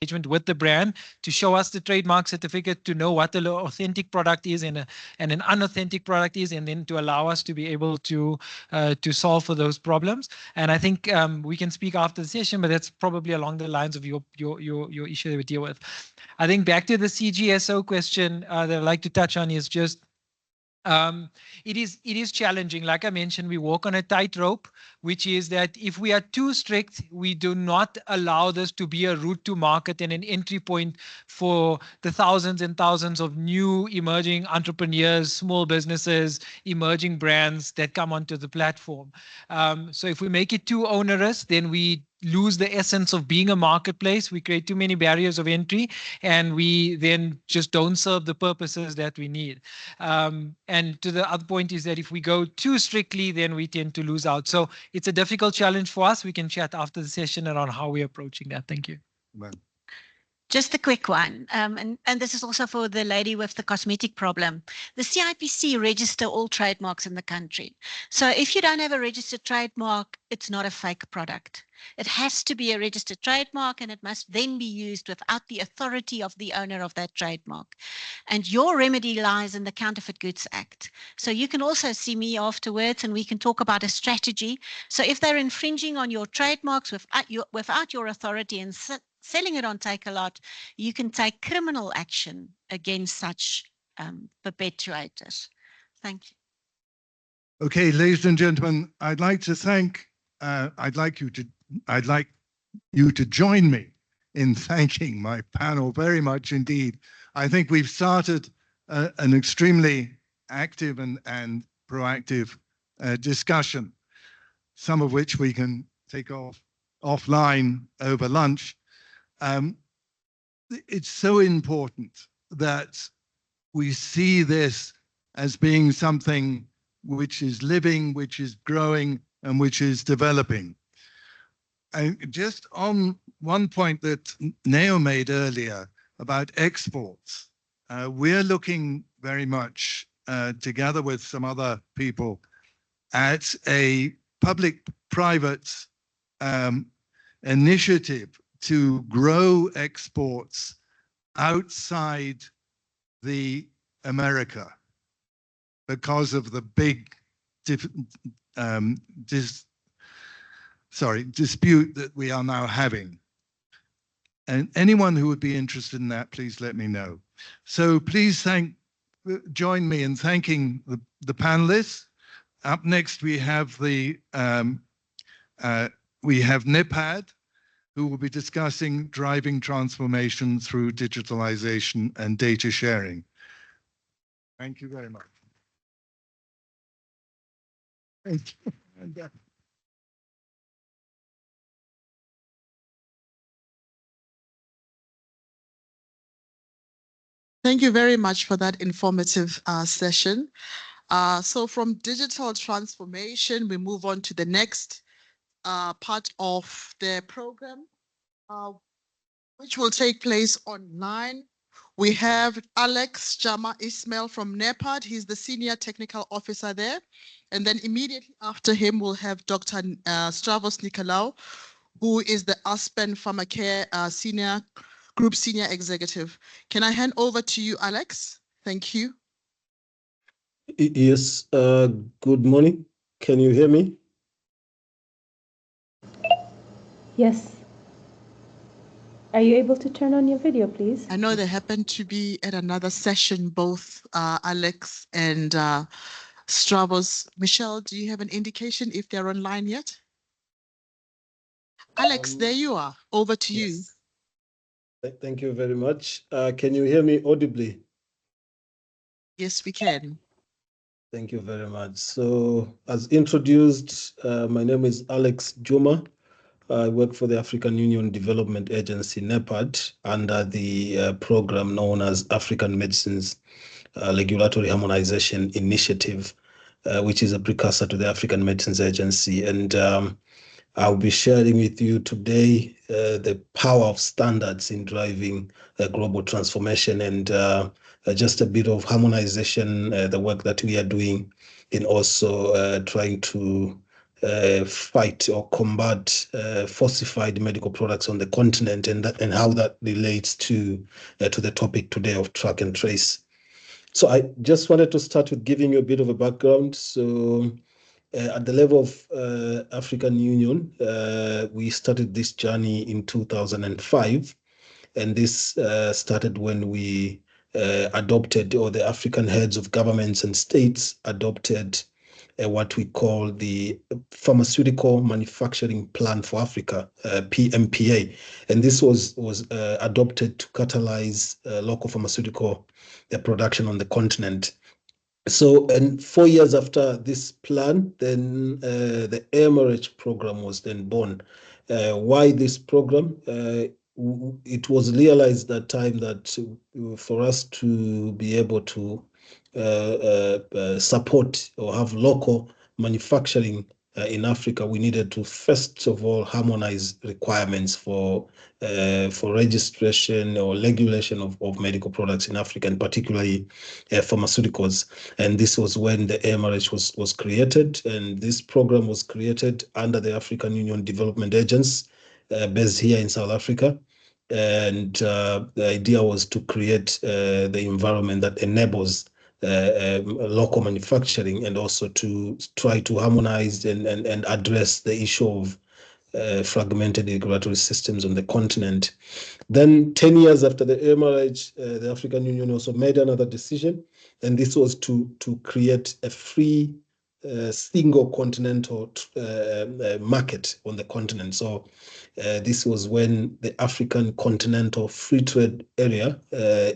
engagement with the brand to show us the trademark certificate to know what the authentic product is and an unauthentic product is, and then to allow us to be able to solve for those problems. And I think we can speak after the session, but that's probably along the lines of your issue that we deal with. I think back to the CGSO question that I'd like to touch on is just it is challenging. Like I mentioned, we walk on a tightrope, which is that if we are too strict, we do not allow this to be a route to market and an entry point for the thousands and thousands of new emerging entrepreneurs, small businesses, emerging brands that come onto the platform. So if we make it too onerous, then we lose the essence of being a marketplace. We create too many barriers of entry, and we then just don't serve the purposes that we need. And to the other point is that if we go too strictly, then we tend to lose out. So it's a difficult challenge for us. We can chat after the session around how we're approaching that. Thank you. Well, just a quick one, and this is also for the lady with the cosmetic problem. The CIPC register all trademarks in the country. So if you don't have a registered trademark, it's not a fake product. It has to be a registered trademark, and it must then be used without the authority of the owner of that trademark. And your remedy lies in the Counterfeit Goods Act. So you can also see me afterwards, and we can talk about a strategy. So if they're infringing on your trademarks without your authority and selling it on Take-A-Lot, you can take criminal action against such perpetuators. Thank you. okay, ladies and gentlemen, I'd like you to join me in thanking my panel very much indeed. I think we've started an extremely active and proactive discussion, some of which we can take offline over lunch. It's so important that we see this as being something which is living, which is growing, and which is developing. And just on one point that Neo made earlier about exports, we're looking very much together with some other people at a public-private initiative to grow exports outside the America because of the big dispute that we are now having. And anyone who would be interested in that, please let me know. So please join me in thanking the panelists. Up next, we have NIPAD, who will be discussing driving transformation through digitalization and data sharing. Thank you very much. Thank you. Thank you very much for that informative session. So from digital transformation, we move on to the next part of the program, which will take place online. We have Alex Jama Ismail from NEPAD. He's the Senior Technical Officer there. And then immediately after him, we'll have Dr. Stravos Nicolaou, who is the Aspen Pharmacare Group Senior Executive. Can I hand over to you, Alex? Thank you. Yes, good morning. Can you hear me? Yes. Are you able to turn on your video, please? I know they happen to be at another session, both Alex and Stravos. Michelle, do you have an indication if they're online yet? Alex, there you are. Over to you. Thank you very much. Can you hear me audibly? Yes, we can. Thank you very much. So, as introduced, my name is Alex Juma. I work for the African Union Development Agency, NEPAD, under the program known as African Medicines Regulatory Harmonization Initiative, which is a precursor to the African Medicines Agency. And I'll be sharing with you today the power of standards in driving global transformation and just a bit of harmonization, the work that we are doing in also trying to fight or combat falsified medical products on the continent, and how that relates to the topic today of track and trace. So I just wanted to start with giving you a bit of a background. So at the level of African Union, we started this journey in 2005, and this started when we adopted, or the African heads of governments and states adopted what we call the Pharmaceutical Manufacturing Plan for Africa, PMPA. And this was adopted to catalyze local pharmaceutical production on the continent. So, and 4 years after this plan, then the MRH program was then born. Why this program? It was realized that time that for us to be able to support or have local manufacturing in Africa, we needed to first of all harmonize requirements for registration or regulation of medical products in Africa, and particularly pharmaceuticals. And this was when the AMRH was created, and this program was created under the African Union Development Agency, based here in South Africa. And the idea was to create the environment that enables local manufacturing, and also to try to harmonize and address the issue of fragmented regulatory systems on the continent. Then 10 years after the MRH, the African Union also made another decision, and this was to create a free single continental market on the continent. So this was when the African Continental Free Trade Area,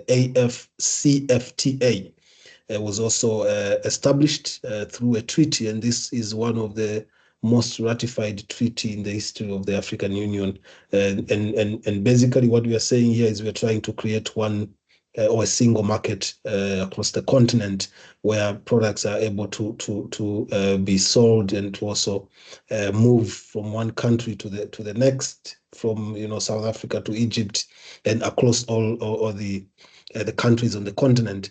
AFCFTA, was also established through a treaty, and this is one of the most ratified treaty in the history of the African Union. And basically what we are saying here is we're trying to create one or a single market across the continent, where products are able to be sold, and to also move from one country to the next, from South Africa to Egypt, and across all the countries on the continent.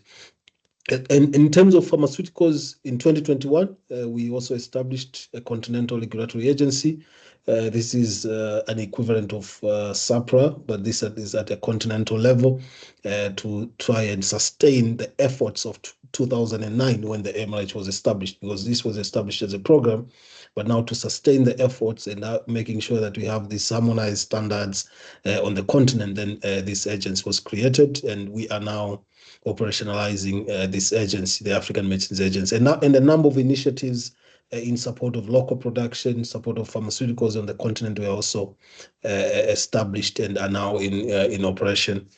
And in terms of pharmaceuticals, in 2021, we also established a Continental Regulatory Agency. This is an equivalent of SAPRA, but this is at a continental level, to try and sustain the efforts of 2009 when the MRH was established, because this was established as a program, but now to sustain the efforts and making sure that we have these harmonized standards on the continent, then this agency was created, and we are now operationalizing this agency, the African Medicines Agency, and a number of initiatives in support of local production, support of pharmaceuticals on the continent were also established and are now in operation.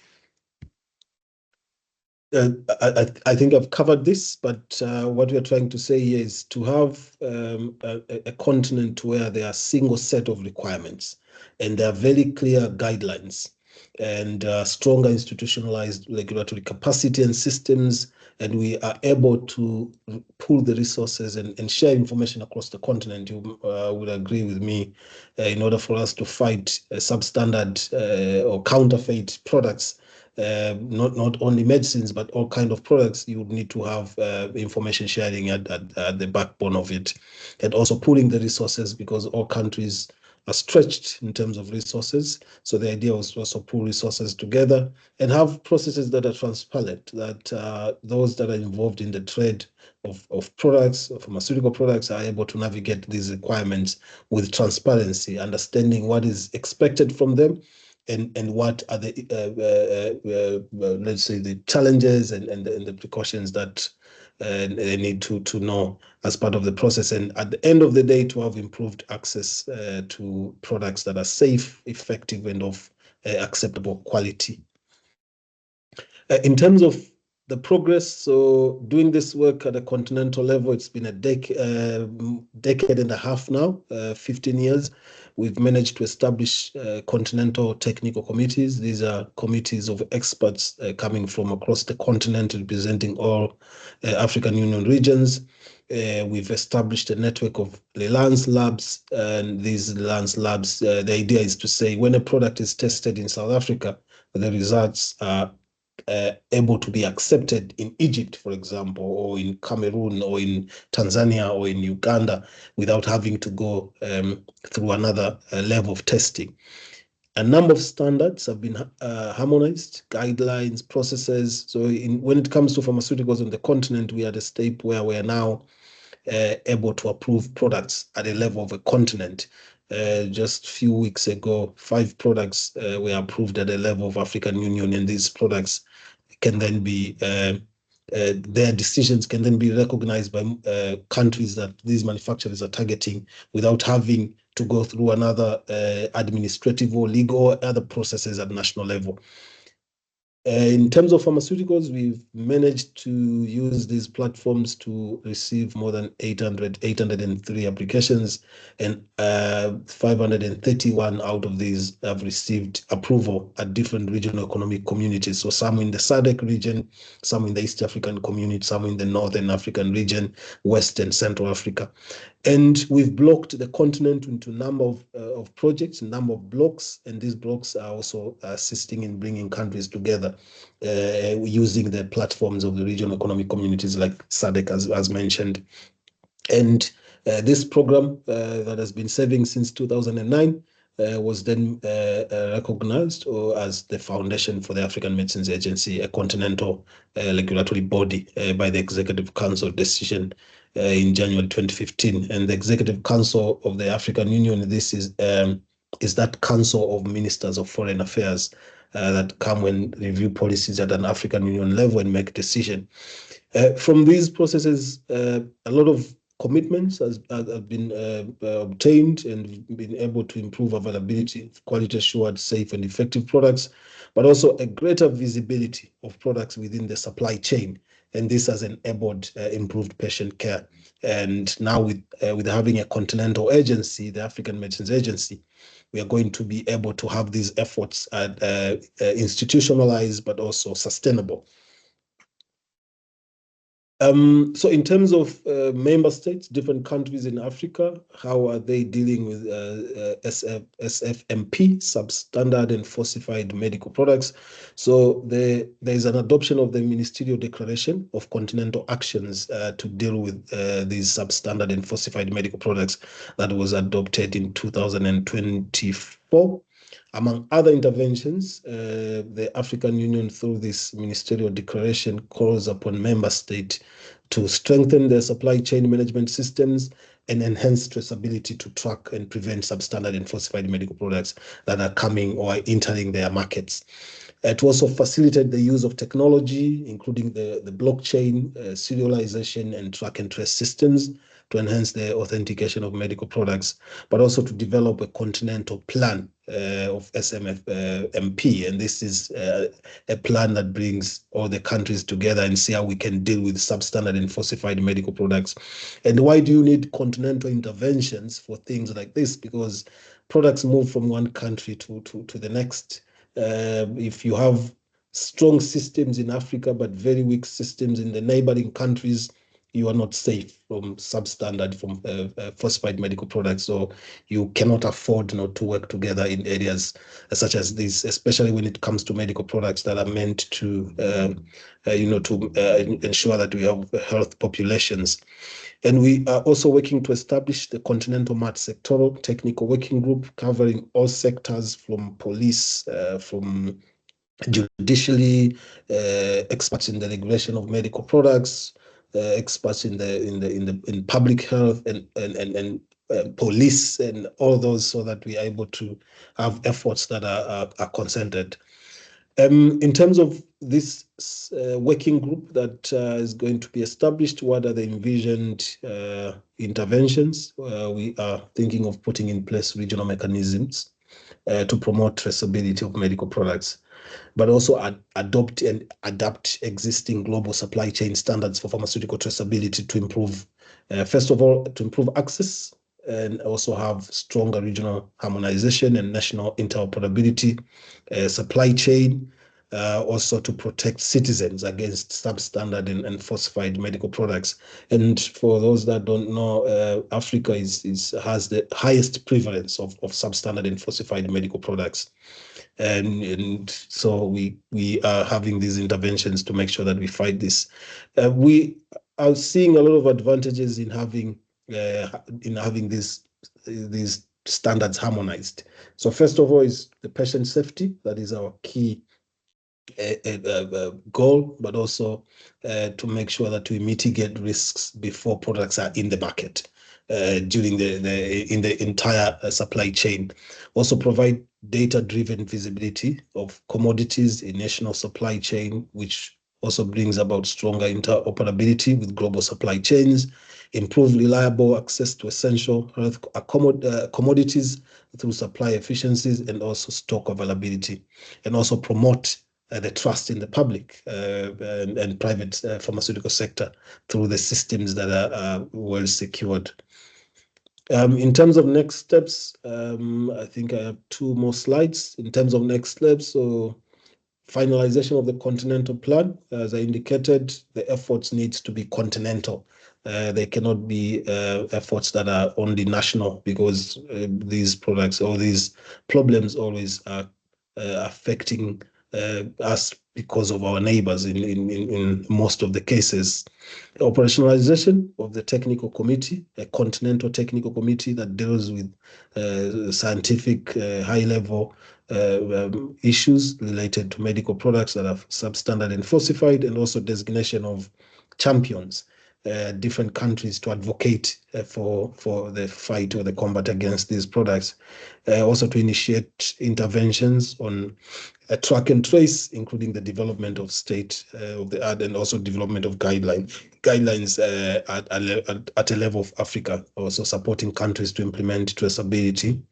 I think I've covered this, but what we're trying to say here is to have a continent where there are a single set of requirements, and there are very clear guidelines, and stronger institutionalized regulatory capacity and systems, and we are able to pool the resources and share information across the continent. You would agree with me, in order for us to fight substandard or counterfeit products, not only medicines, but all kind of products, you would need to have information sharing at the backbone of it, and also pooling the resources, because all countries are stretched in terms of resources. So the idea was to also pool resources together and have processes that are transparent, that those that are involved in the trade of products, of pharmaceutical products, are able to navigate these requirements with transparency, understanding what is expected from them, and what are the let's say the challenges and the precautions that they need to know as part of the process, and at the end of the day to have improved access to products that are safe, effective, and of acceptable quality. In terms of the progress, so doing this work at a continental level, it's been a decade and a half now, 15 years. We've managed to establish continental technical committees. These are committees of experts coming from across the continent, representing all African Union regions. We've established a network of Reliance labs, and these Reliance labs, the idea is to say when a product is tested in South Africa, the results are able to be accepted in Egypt, for example, or in Cameroon, or in Tanzania, or in Uganda, without having to go through another level of testing. A number of standards have been harmonized, guidelines, processes. So when it comes to pharmaceuticals on the continent, we are at a state where we are now able to approve products at a level of a continent. Just a few weeks ago, 5 products were approved at a level of African Union, and these products can then be their decisions can then be recognized by countries that these manufacturers are targeting without having to go through another administrative or legal or other processes at national level. In terms of pharmaceuticals, we've managed to use these platforms to receive more than 803 applications, and 531 out of these have received approval at different regional economic communities. So some in the SADC region, some in the East African community, some in the Northern African region, West and Central Africa. And we've blocked the continent into a number of projects, a number of blocks, and these blocks are also assisting in bringing countries together using the platforms of the regional economic communities like SADC, as mentioned. And this program that has been serving since 2009 was then recognized as the foundation for the African Medicines Agency, a continental regulatory body by the Executive Council decision in January 2015. And the Executive Council of the African Union, this is that Council of Ministers of Foreign Affairs that come and review policies at an African Union level and make decisions. From these processes, a lot of commitments have been obtained and been able to improve availability, quality assured, safe and effective products, but also a greater visibility of products within the supply chain. And this has enabled improved patient care. And now with having a continental agency, the African Medicines Agency, we are going to be able to have these efforts institutionalized, but also sustainable. So in terms of member states, different countries in Africa, how are they dealing with SFMP, substandard and falsified medical products? So there is an adoption of the Ministerial Declaration of Continental Actions to deal with these substandard and falsified medical products that was adopted in 2024. Among other interventions, the African Union, through this ministerial declaration, calls upon member states to strengthen their supply chain management systems and enhance traceability to track and prevent substandard and falsified medical products that are coming or are entering their markets. To also facilitate the use of technology, including the blockchain, serialization, and track and trace systems to enhance the authentication of medical products, but also to develop a continental plan of SFMP. And this is a plan that brings all the countries together and see how we can deal with substandard and falsified medical products. And why do you need continental interventions for things like this? Because products move from one country to the next. If you have strong systems in Africa, but very weak systems in the neighboring countries, you are not safe from substandard, from falsified medical products. So you cannot afford not to work together in areas such as this, especially when it comes to medical products that are meant to, ensure that we have health populations. And we are also working to establish the Continental Multi-Sectoral Technical Working Group covering all sectors, from police, from judiciary, experts in the regulation of medical products, experts in public health and police and all those, so that we are able to have efforts that are concerted. In terms of this working group that is going to be established, what are the envisioned interventions? We are thinking of putting in place regional mechanisms to promote traceability of medical products, but also adopt and adapt existing global supply chain standards for pharmaceutical traceability to improve, first of all, to improve access, and also have stronger regional harmonization and national interoperability, supply chain, also to protect citizens against substandard and falsified medical products. And for those that don't know, Africa has the highest prevalence of substandard and falsified medical products. And so we are having these interventions to make sure that we fight this. We are seeing a lot of advantages in having these standards harmonized. So first of all is the patient safety. That is our key goal, but also to make sure that we mitigate risks before products are in the market during in the entire supply chain. Also provide data-driven visibility of commodities in national supply chain, which also brings about stronger interoperability with global supply chains, improve reliable access to essential health commodities through supply efficiencies and also stock availability, and also promote the trust in the public and private pharmaceutical sector through the systems that are well secured. In terms of next steps, I think I have 2 more slides. In terms of next steps, so finalization of the continental plan, as I indicated, the efforts needs to be continental. They cannot be efforts that are only national, because these products or these problems always are affecting us because of our neighbors in most of the cases. Operationalization of the technical committee, a continental technical committee that deals with scientific high-level issues related to medical products that are substandard and falsified, and also designation of champions, different countries to advocate for the fight or the combat against these products. Also to initiate interventions on track and trace, including the development of state of the art, and also development of guidelines at a level of Africa, also supporting countries to implement traceability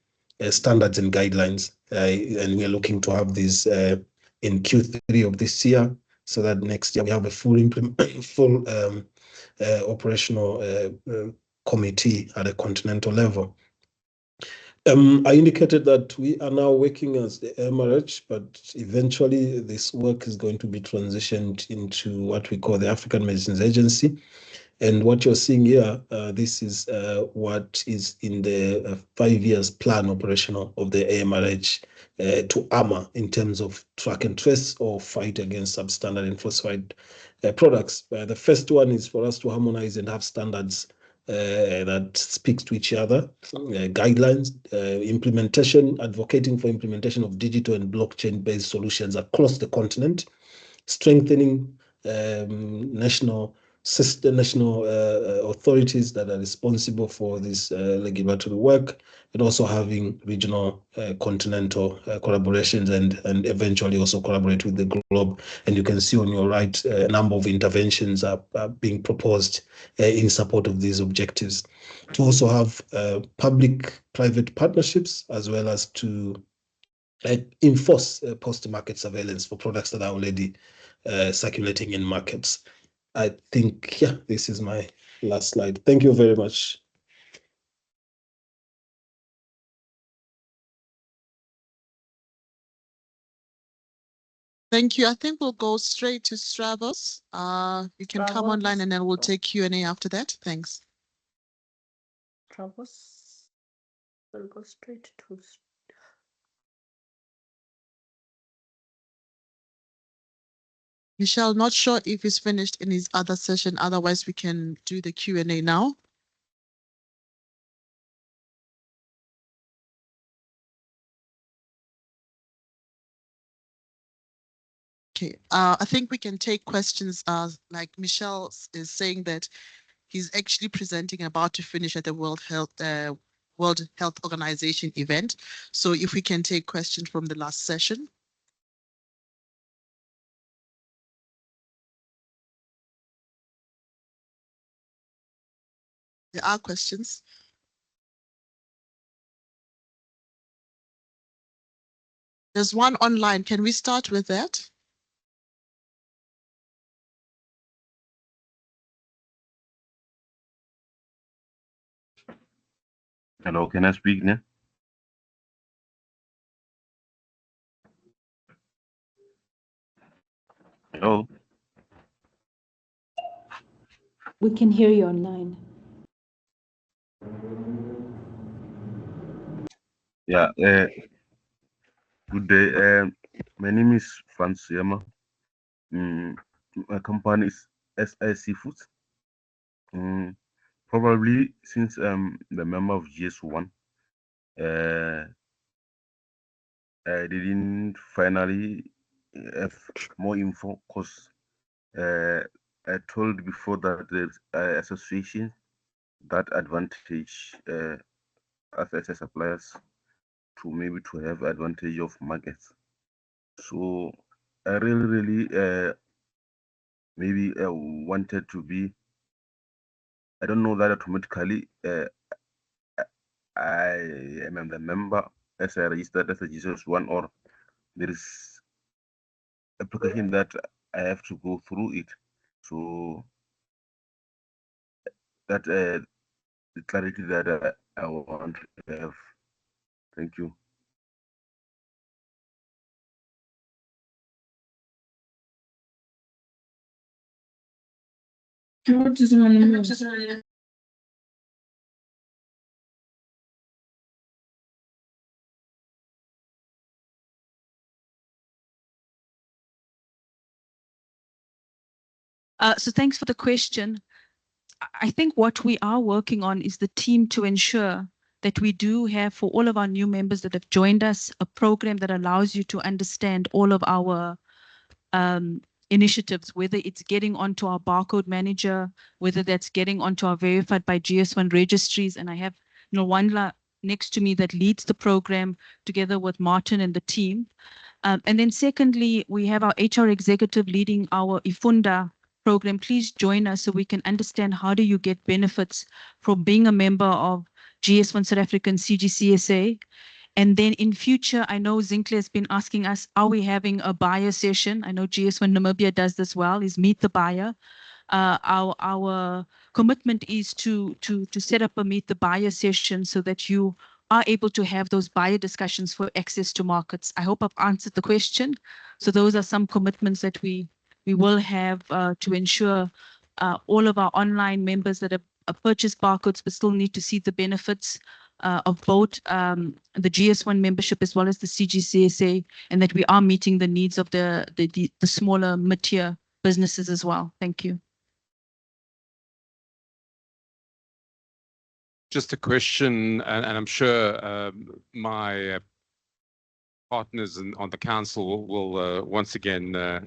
standards and guidelines. And we are looking to have these in Q3 of this year, so that next year we have a full operational committee at a continental level. I indicated that we are now working as the MRH, but eventually this work is going to be transitioned into what we call the African Medicines Agency. And what you're seeing here, this is what is in the 5 years plan operational of the AMRH to armor in terms of track and trace or fight against substandard and falsified products. The first one is for us to harmonize and have standards that speaks to each other, guidelines, implementation, advocating for implementation of digital and blockchain-based solutions across the continent, strengthening national authorities that are responsible for this regulatory work, and also having regional continental collaborations, and eventually also collaborate with the globe. And you can see on your right, a number of interventions are being proposed in support of these objectives. To also have public-private partnerships, as well as to enforce post-market surveillance for products that are already circulating in markets. I think, yeah, this is my last slide. Thank you very much. Thank you. I think we'll go straight to Stravos. You can come online and then we'll take Q&A after that. Thanks. Stravos. We'll go straight to. Michelle, not sure if he's finished in his other session. Otherwise, we can do the Q&A now. Okay, I think we can take questions like Michelle is saying that he's actually presenting, about to finish at the World Health Organization event. So if we can take questions from the last session. There are questions. There's one online. Can we start with that? Hello, can I speak now? Hello? We can hear you online. Yeah, Good day. My name is Franz Yama. My company is SI Seafoods. Probably since the member of GS1, I didn't finally have more info because I told before that there's association that advantage us as a suppliers to maybe to have advantage of markets. So I really maybe wanted to be. I don't know that automatically I am the member as I registered as a GS1, or there is application that I have to go through it. So that the clarity that I want to have. Thank you. So thanks for the question. I think what we are working on is the team to ensure that we do have, for all of our new members that have joined us, a program that allows you to understand all of our initiatives, whether it's getting onto our barcode manager, whether that's getting onto our verified by GS1 registries. And I have Nwandla next to me that leads the program together with Martin and the team. And then secondly, we have our HR executive leading our Ifunda program. Please join us so we can understand how do you get benefits from being a member of GS1 South African CGCSA. And then in future, I know Zinhle has been asking us, are we having a buyer session? I know GS1 Namibia does this well, is meet the buyer. Our commitment is to set up a meet the buyer session so that you are able to have those buyer discussions for access to markets. I hope I've answered the question. So those are some commitments that we will have to ensure all of our online members that have purchased barcodes but still need to see the benefits of both the GS1 membership as well as the CGCSA, and that we are meeting the needs of the smaller mid-tier businesses as well. Thank you. Just a question, and I'm sure my partners on the council will once again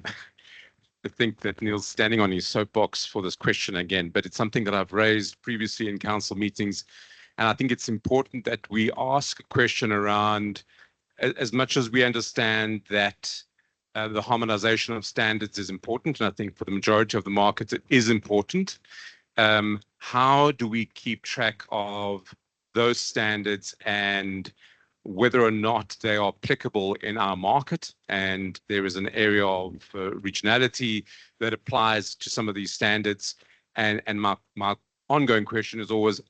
think that Neil's standing on his soapbox for this question again, but it's something that I've raised previously in council meetings. And I think it's important that we ask a question around, as much as we understand that the harmonization of standards is important, and I think for the majority of the markets it is important. How do we keep track of those standards and whether or not they are applicable in our market? And there is an area of regionality that applies to some of these standards. And my ongoing question is always,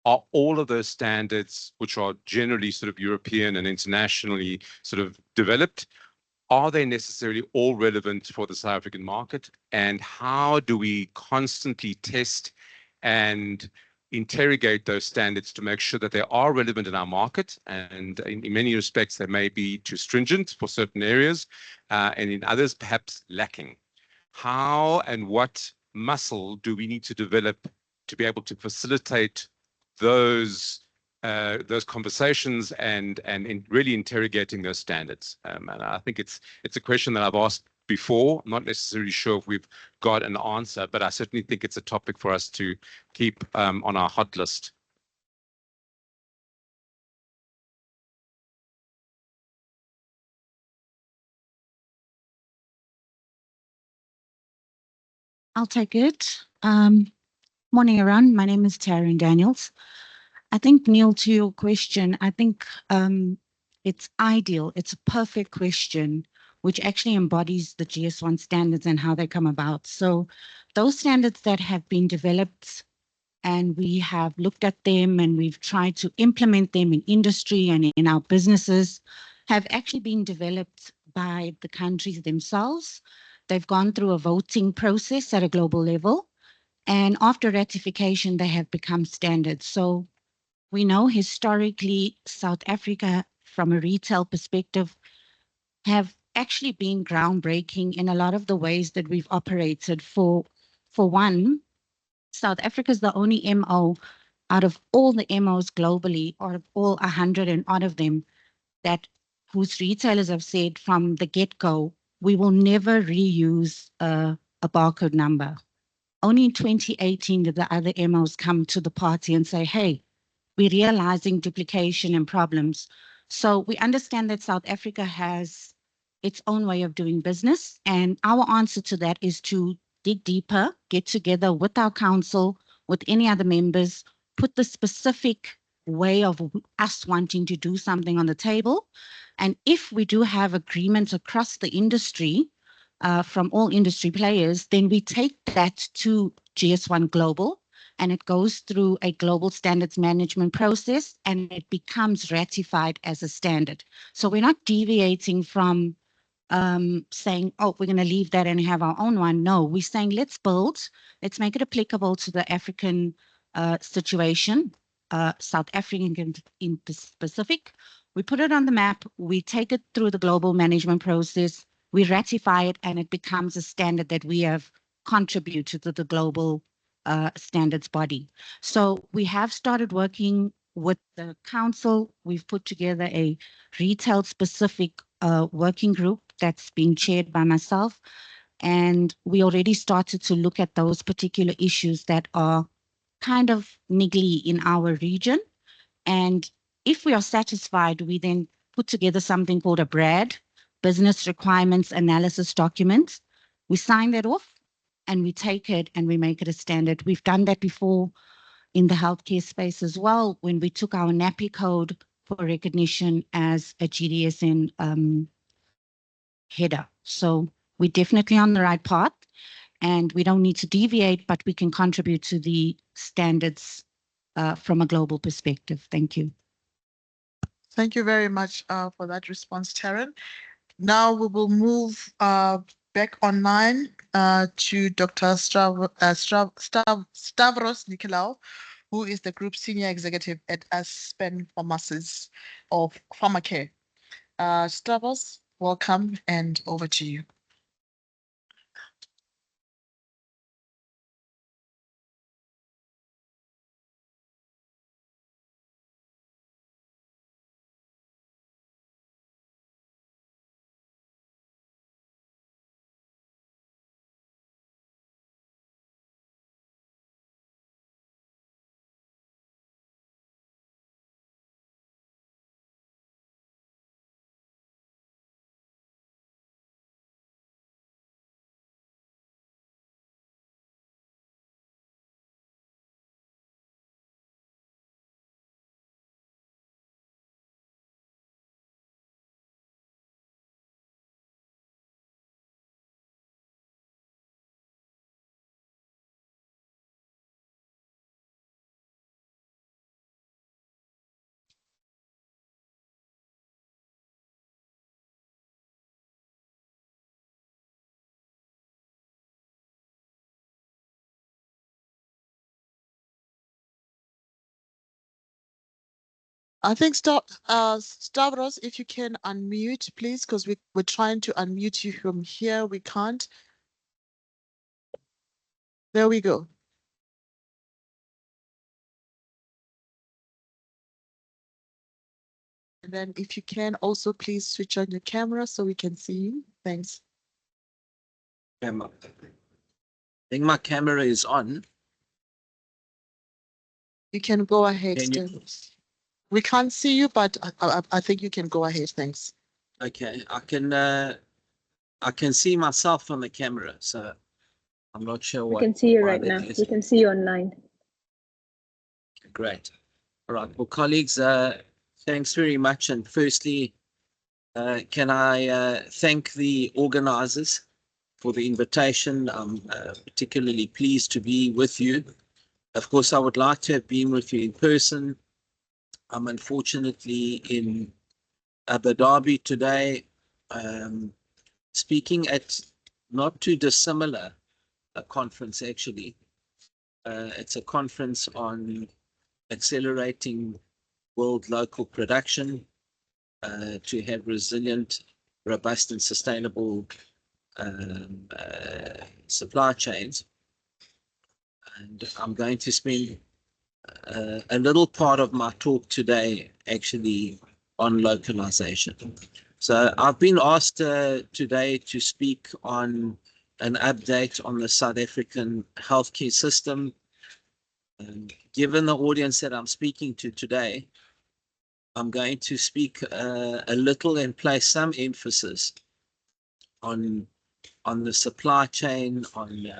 are all of those standards, which are generally sort of European and internationally sort of developed, are they necessarily all relevant for the South African market? And how do we constantly test and interrogate those standards to make sure that they are relevant in our market? And in many respects, they may be too stringent for certain areas, and in others, perhaps lacking. How and what muscle do we need to develop to be able to facilitate those conversations and in really interrogating those standards? And I think it's a question that I've asked before. I'm not necessarily sure if we've got an answer, but I certainly think it's a topic for us to keep on our hot list. I'll take it. Morning, everyone. My name is Taryn Daniels. I think, Neil, to your question, I think it's ideal. It's a perfect question, which actually embodies the GS1 standards and how they come about. So those standards that have been developed, and we have looked at them and we've tried to implement them in industry and in our businesses, have actually been developed by the countries themselves. They've gone through a voting process at a global level, and after ratification, they have become standards. So we know historically South Africa from a retail perspective have actually been groundbreaking in a lot of the ways that we've operated. For one, South Africa is the only MO out of all the MOs globally, or of all 100 and odd of them, that whose retailers have said from the get-go, we will never reuse a barcode number. Only in 2018 did the other MOs come to the party and say, hey, we're realizing duplication and problems. So we understand that South Africa has its own way of doing business. And our answer to that is to dig deeper, get together with our council, with any other members, put the specific way of us wanting to do something on the table. And if we do have agreements across the industry, from all industry players, then we take that to GS1 Global, and it goes through a global standards management process, and it becomes ratified as a standard. So we're not deviating from saying, oh, we're going to leave that and have our own one. No, we're saying let's make it applicable to the African situation, South African in specific. We put it on the map, we take it through the global management process, we ratify it, and it becomes a standard that we have contributed to the global standards body. So we have started working with the council. We've put together a retail specific working group that's being chaired by myself. And we already started to look at those particular issues that are kind of niggly in our region. And if we are satisfied, we then put together something called a BRAD, Business Requirements Analysis Document. We sign that off and we take it and we make it a standard. We've done that before in the healthcare space as well, when we took our NAPI code for recognition as a GDSN header. So we're definitely on the right path, and we don't need to deviate, but we can contribute to the standards from a global perspective. Thank you. Thank you very much for that response, Taryn. Now we will move back online to Dr. Stavros Nicolaou, who is the Group Senior Executive at Aspen Pharmacies of Pharmacare. Stavros, welcome, and over to you. I think Stavros, if you can unmute, please, because we're trying to unmute you from here. We can't. There we go. And then if you can also please switch on your camera so we can see you. Thanks. I think my camera is on. You can go ahead, Can you- Stavros. We can't see you, but I think you can go ahead. Thanks. Okay, I can see myself on the camera, so I'm not sure We what. can see you why right that now. is. We can see you online. Great. All right. Well, colleagues, thanks very much. And firstly, can I thank the organizers for the invitation. I'm particularly pleased to be with you. Of course, I would like to have been with you in person. I'm unfortunately in Abu Dhabi today, speaking at not too dissimilar a conference, actually. It's a conference on accelerating world local production. to have resilient, robust and sustainable supply chains. And I'm going to spend a little part of my talk today actually on localization. So I've been asked today to speak on an update on the South African healthcare system. Given the audience that I'm speaking to today, I'm going to speak a little and place some emphasis on the supply chain, on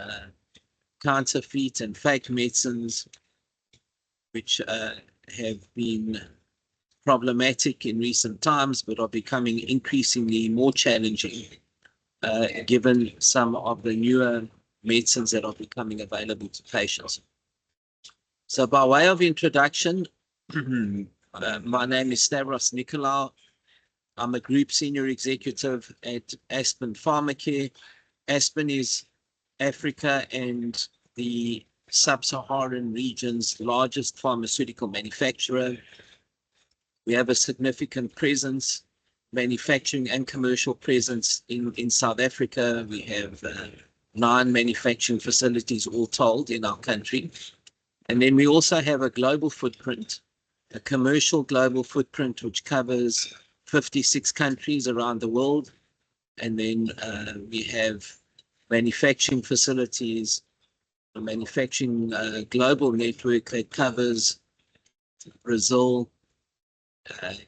counterfeit and fake medicines, which have been problematic in recent times, but are becoming increasingly more challenging given some of the newer medicines that are becoming available to patients. So by way of introduction, my name is Stavros Nicolaou. I'm a group senior executive at Aspen Pharmacare. Aspen is Africa and the sub-Saharan region's largest pharmaceutical manufacturer. We have a significant presence, manufacturing and commercial presence in South Africa. We have 9 manufacturing facilities all told in our country. And then we also have a global footprint, a commercial global footprint, which covers 56 countries around the world. And then we have manufacturing facilities, a manufacturing global network that covers Brazil,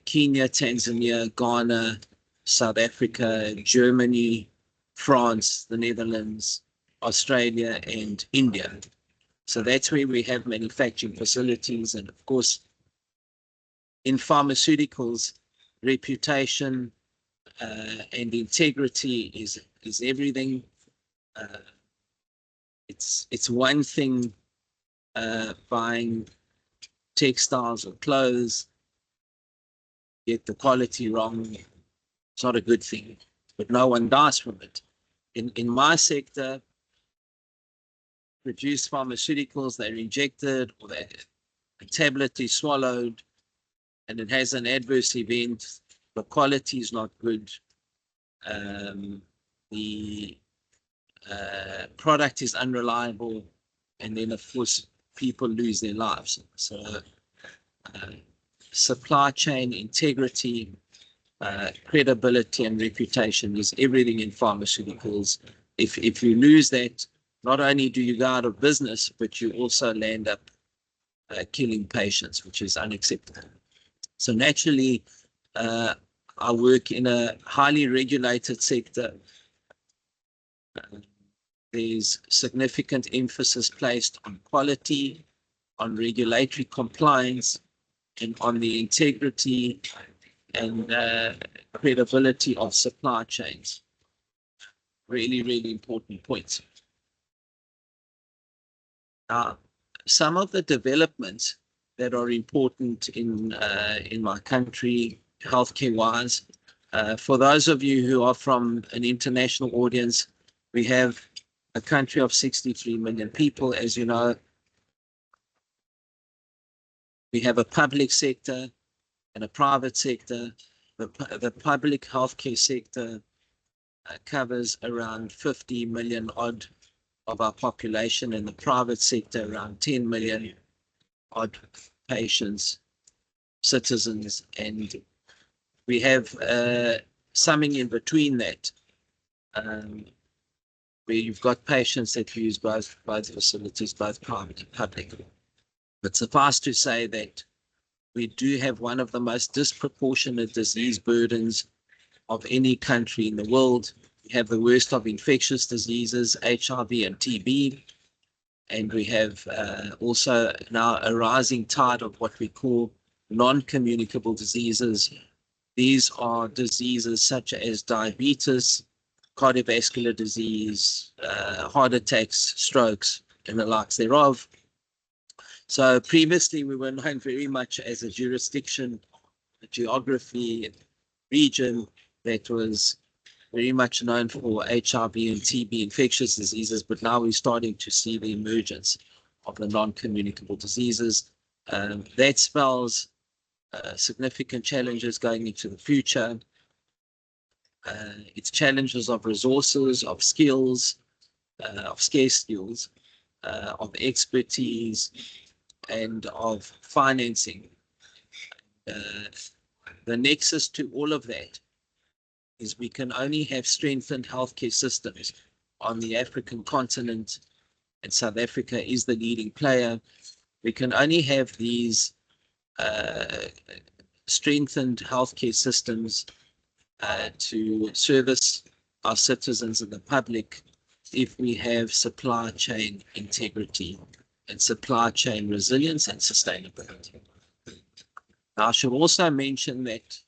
Kenya, Tanzania, Ghana, South Africa, Germany, France, the Netherlands, Australia, and India. So that's where we have manufacturing facilities. And of course, in pharmaceuticals, reputation and integrity is everything. It's one thing buying textiles or clothes, get the quality wrong. It's not a good thing, but no one dies from it. In my sector, produce pharmaceuticals, they're injected or a tablet is swallowed and it has an adverse event. The quality is not good. The product is unreliable, and then of course people lose their lives. So supply chain integrity, credibility and reputation is everything in pharmaceuticals. If you lose that, not only do you go out of business, but you also land up killing patients, which is unacceptable. So naturally, I work in a highly regulated sector. There's significant emphasis placed on quality, on regulatory compliance, and on the integrity and credibility of supply chains. Really, really important points. Some of the developments that are important in my country, healthcare-wise, for those of you who are from an international audience, we have a country of 63 million people, as you know. We have a public sector and a private sector. The public healthcare sector covers around 50 million odd of our population, and the private sector around 10 million odd patients, citizens, and we have something in between that, where you've got patients that use both facilities, both private and public. But suffice to say that we do have one of the most disproportionate disease burdens of any country in the world. We have the worst of infectious diseases, HIV and TB, and we have also now a rising tide of what we call non-communicable diseases. These are diseases such as diabetes, cardiovascular disease, heart attacks, strokes, and the likes thereof. So previously we were known very much as a jurisdiction, a geography, region that was very much known for HIV and TB infectious diseases, but now we're starting to see the emergence of the non-communicable diseases. That spells significant challenges going into the future. Its challenges of resources, of skills, of scarce skills, of expertise, and of financing. The nexus to all of that is we can only have strengthened healthcare systems on the African continent, and South Africa is the leading player. We can only have these strengthened healthcare systems to service our citizens and the public if we have supply chain integrity and supply chain resilience and sustainability. Now, I should also mention that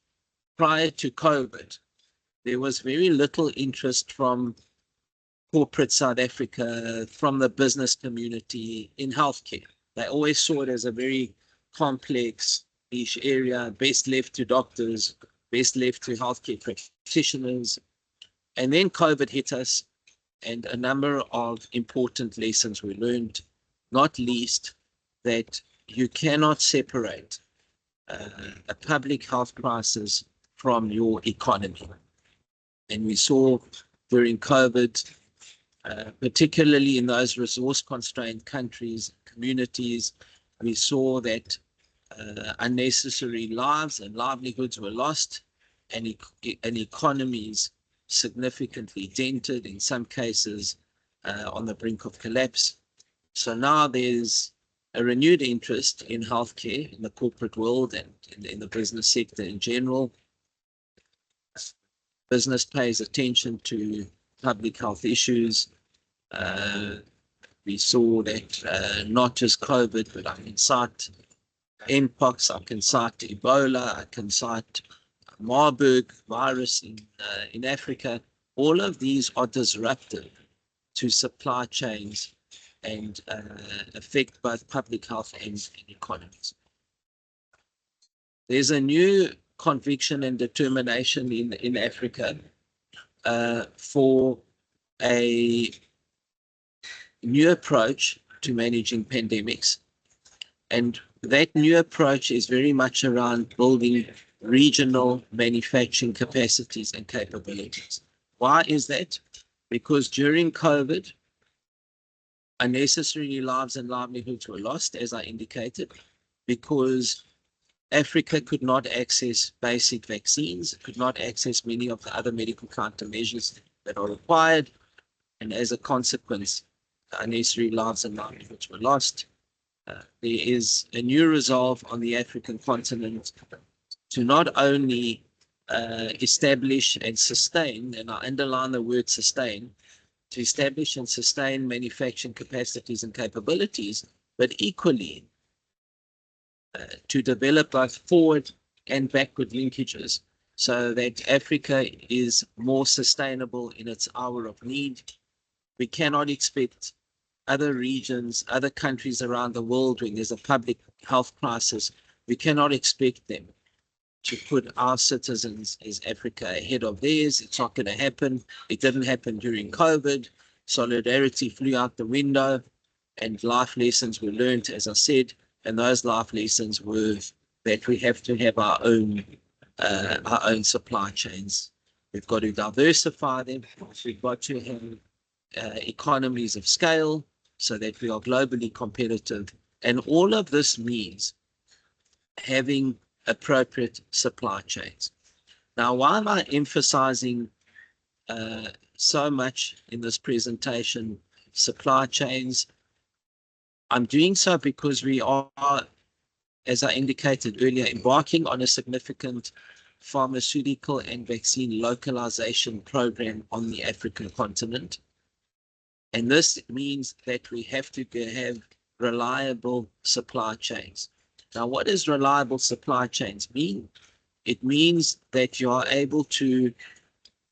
prior to COVID, there was very little interest from corporate South Africa, from the business community in healthcare. They always saw it as a very complex niche area, best left to doctors, best left to healthcare practitioners. And then COVID hit us, and a number of important lessons were learned, not least that you cannot separate a public health crisis from your economy. And we saw during COVID, particularly in those resource-constrained countries, communities, we saw that unnecessary lives and livelihoods were lost, and economies significantly dented, in some cases on the brink of collapse. So now there's a renewed interest in healthcare in the corporate world and in the business sector in general. Business pays attention to public health issues. We saw that not just COVID, but I can cite Mpox, I can cite Ebola, I can cite Marburg virus in Africa. All of these are disruptive to supply chains and affect both public health and economies. There's a new conviction and determination in Africa for a new approach to managing pandemics. And that new approach is very much around building regional manufacturing capacities and capabilities. Why is that? Because during COVID, unnecessary lives and livelihoods were lost, as I indicated, because Africa could not access basic vaccines, could not access many of the other medical countermeasures that are required, and as a consequence, unnecessary lives and livelihoods were lost. There is a new resolve on the African continent to not only establish and sustain, and I underline the word sustain, to establish and sustain manufacturing capacities and capabilities, but equally to develop both forward and backward linkages so that Africa is more sustainable in its hour of need. We cannot expect other regions, other countries around the world when there's a public health crisis, we cannot expect them to put our citizens as Africa ahead of theirs. It's not going to happen. It didn't happen during COVID. Solidarity flew out the window and life lessons were learned, as I said, and those life lessons were that we have to have our own supply chains. We've got to diversify them. We've got to have economies of scale so that we are globally competitive. And all of this means having appropriate supply chains. Now, why am I emphasizing so much in this presentation supply chains? I'm doing so because we are, as I indicated earlier, embarking on a significant pharmaceutical and vaccine localization program on the African continent. And this means that we have to have reliable supply chains. Now, what does reliable supply chains mean? It means that you are able to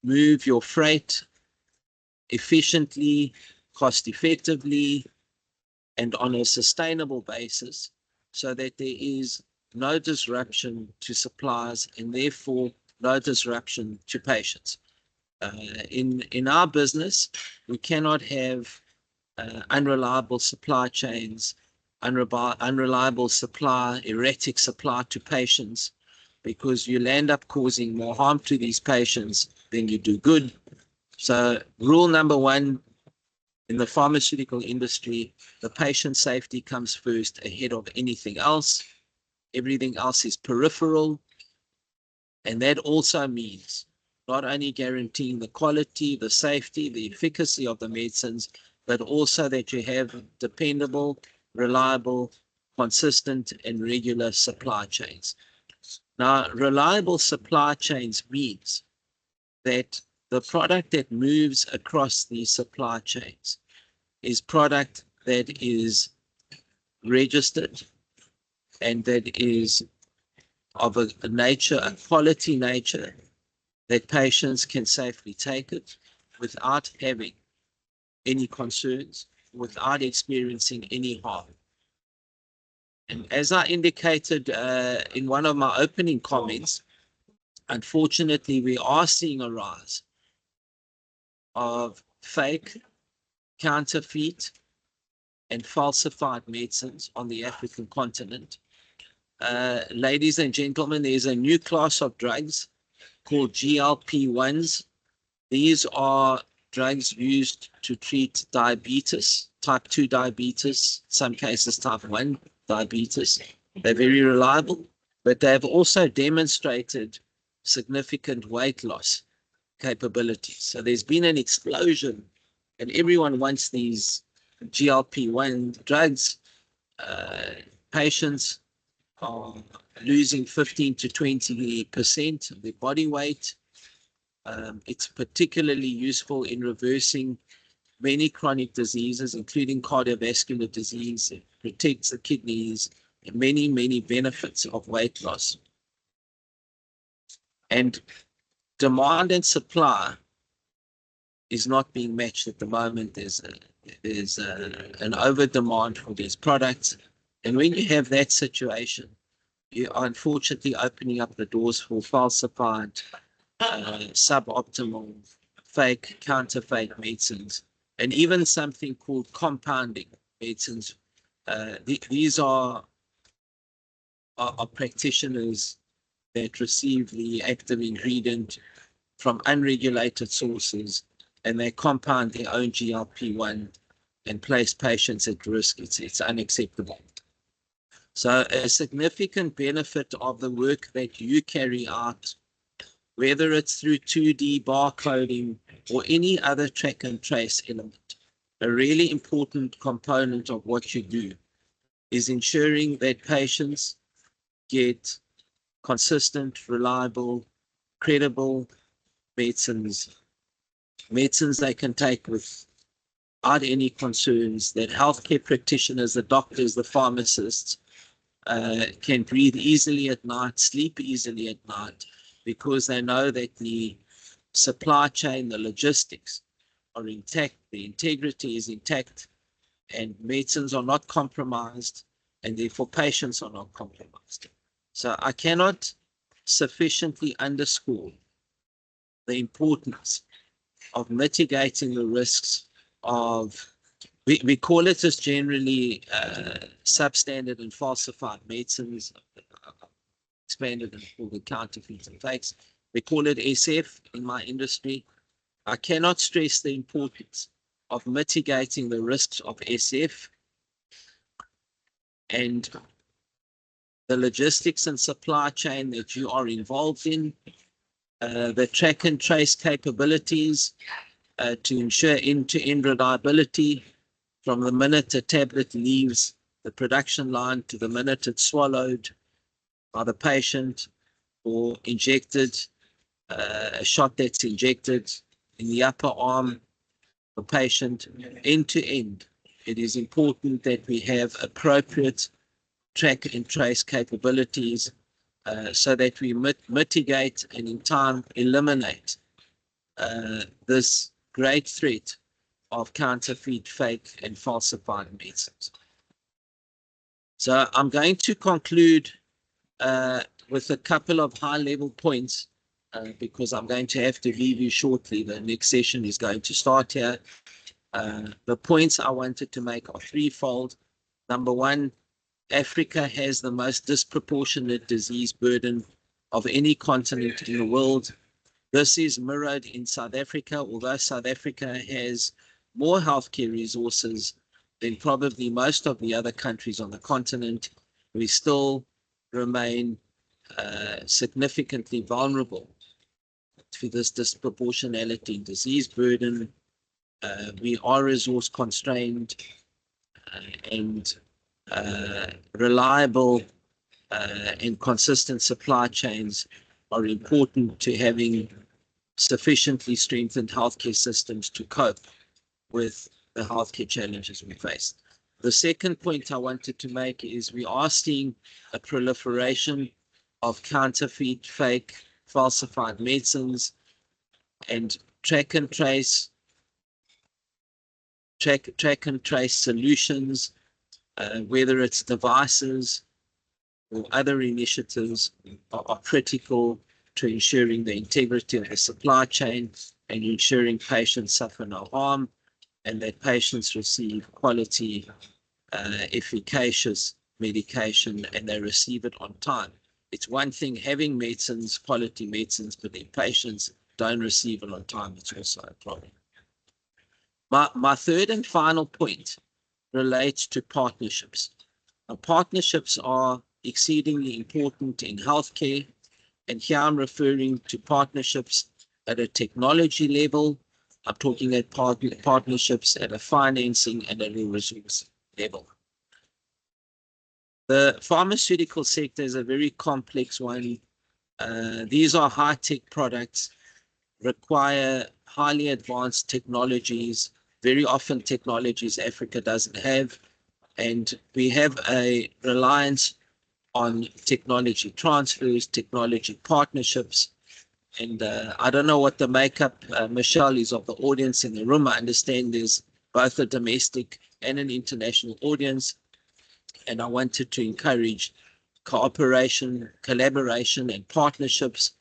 move your freight efficiently, cost effectively, and on a sustainable basis so that there is no disruption to supplies and therefore no disruption to patients. In our business, we cannot have unreliable supply chains unreliable supply, erratic supply to patients, because you'll end up causing more harm to these patients than you do good. So rule number one in the pharmaceutical industry, the patient safety comes first ahead of anything else. Everything else is peripheral. And that also means not only guaranteeing the quality, the safety, the efficacy of the medicines, but also that you have dependable, reliable, consistent, and regular supply chains. Now, reliable supply chains means that the product that moves across these supply chains is product that is registered and that is of a nature, a quality nature, that patients can safely take it without having any concerns, without experiencing any harm. And as I indicated in one of my opening comments, unfortunately, we are seeing a rise of fake, counterfeit, and falsified medicines on the African continent. Ladies and gentlemen, there's a new class of drugs called GLP-1s. These are drugs used to treat diabetes, type 2 diabetes, some cases type 1 diabetes. They're very reliable, but they have also demonstrated significant weight loss capabilities. So there's been an explosion, and everyone wants these GLP-1 drugs. Patients are losing 15 to 20% of their body weight. It's particularly useful in reversing many chronic diseases, including cardiovascular disease. It protects the kidneys, and many, many benefits of weight loss. And demand and supply is not being matched at the moment. There's an over demand for these products. And when you have that situation, you are unfortunately opening up the doors for falsified, suboptimal, fake, counterfeit medicines, and even something called compounding medicines. These are practitioners that receive the active ingredient from unregulated sources, and they compound their own GLP-1 and place patients at risk. It's unacceptable. So a significant benefit of the work that you carry out, whether it's through 2D barcoding or any other track and trace element, a really important component of what you do is ensuring that patients get consistent, reliable, credible medicines they can take without any concerns, that healthcare practitioners, the doctors, the pharmacists can breathe easily at night, sleep easily at night, because they know that the supply chain, the logistics are intact, the integrity is intact, and medicines are not compromised, and therefore patients are not compromised. So I cannot sufficiently underscore the importance of mitigating the risks of, we call it as generally substandard and falsified medicines, expanded and called the counterfeits and fakes. We call it SF in my industry. I cannot stress the importance of mitigating the risks of SF and the logistics and supply chain that you are involved in, the track and trace capabilities to ensure end-to-end reliability from the minute a tablet leaves the production line to the minute it's swallowed by the patient or injected, a shot that's injected in the upper arm of the patient, end to end. It is important that we have appropriate track and trace capabilities so that we mitigate and in time eliminate this great threat of counterfeit, fake, and falsified medicines. So I'm going to conclude with a couple of high-level points because I'm going to have to leave you shortly. The next session is going to start here. The points I wanted to make are threefold. Number one, Africa has the most disproportionate disease burden of any continent in the world. This is mirrored in South Africa, although South Africa has more healthcare resources than probably most of the other countries on the continent. We still remain significantly vulnerable to this disproportionality in disease burden. We are resource constrained and reliable and consistent supply chains are important to having sufficiently strengthened healthcare systems to cope with the healthcare challenges we face. The second point I wanted to make is we are seeing a proliferation of counterfeit, fake, falsified medicines, and track and trace solutions, whether it's devices or other initiatives, are critical to ensuring the integrity of the supply chain and ensuring patients suffer no harm and that patients receive quality, efficacious medication and they receive it on time. It's one thing having medicines, quality medicines, but if patients don't receive it on time, it's also a problem. My third and final point relates to partnerships. Now, partnerships are exceedingly important in healthcare, and here I'm referring to partnerships at a technology level. I'm talking at partnerships at a financing and at a resource level. The pharmaceutical sector is a very complex one. These are high-tech products, require highly advanced technologies, very often technologies Africa doesn't have, and we have a reliance on technology transfers, technology partnerships, and I don't know what the makeup, Michelle, is of the audience in the room. I understand there's both a domestic and an international audience, and I wanted to encourage cooperation, collaboration, and partnerships.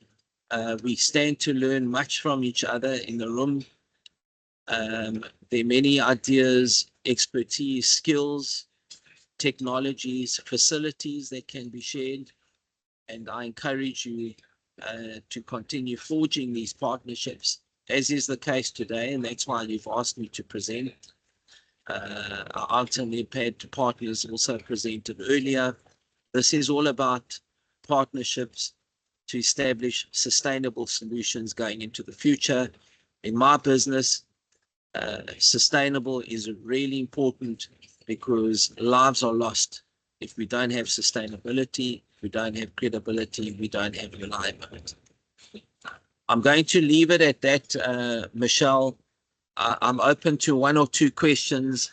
We stand to learn much from each other in the room. There are many ideas, expertise, skills, technologies, facilities that can be shared, and I encourage you to continue forging these partnerships, as is the case today, and that's why you've asked me to present. Our Alta-NEPAD partners also presented earlier. This is all about partnerships to establish sustainable solutions going into the future. In my business, sustainable is really important because lives are lost if we don't have sustainability, we don't have credibility, we don't have reliability. I'm going to leave it at that, Michelle. I'm open to one or two questions.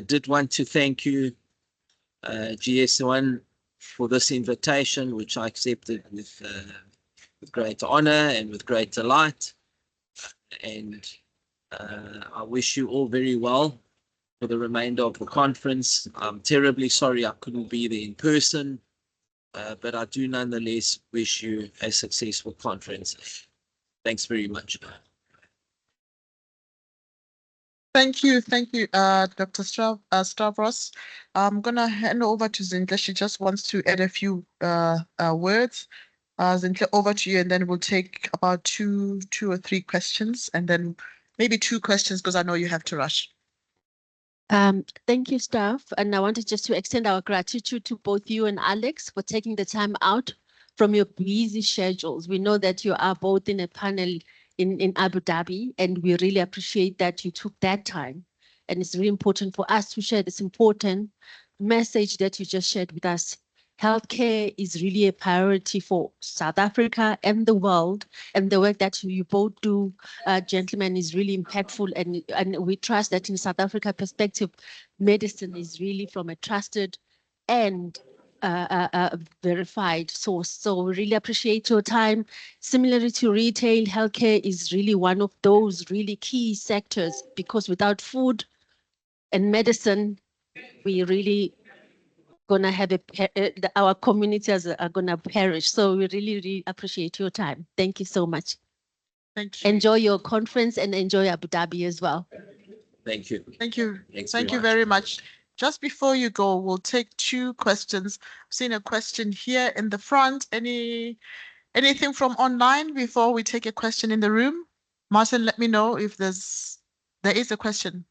Did want to thank you, GS1, for this invitation, which I accepted with great honor and with great delight. And I wish you all very well for the remainder of the conference. I'm terribly sorry I couldn't be there in person, but I do nonetheless wish you a successful conference. Thanks very much. Thank you, Dr. Stavros. I'm going to hand over to Zinhle. She just wants to add a few words. Zinhle, over to you, and then we'll take about two or three questions, and then maybe two questions because I know you have to rush. Thank you, staff. And I wanted just to extend our gratitude to both you and Alex for taking the time out from your busy schedules. We know that you are both in a panel in Abu Dhabi, and we really appreciate that you took that time. And it's really important for us to share this important message that you just shared with us. Healthcare is really a priority for South Africa and the world, and the work that you both do, gentlemen, is really impactful, and we trust that in South Africa perspective, medicine is really from a trusted and verified source. So we really appreciate your time. Similarly to retail, healthcare is really one of those really key sectors, because without food and medicine, we really gonna have our communities are gonna perish. So we really appreciate your time. Thank you so much. Thank you. Enjoy your conference and enjoy Abu Dhabi as well. Thank you. Thank you. Thanks Thank you much. very much. just before you go, we'll take 2 questions. I've seen a question here in the front. Anything from online before we take a question in the room? Martin, let me know if there is a question.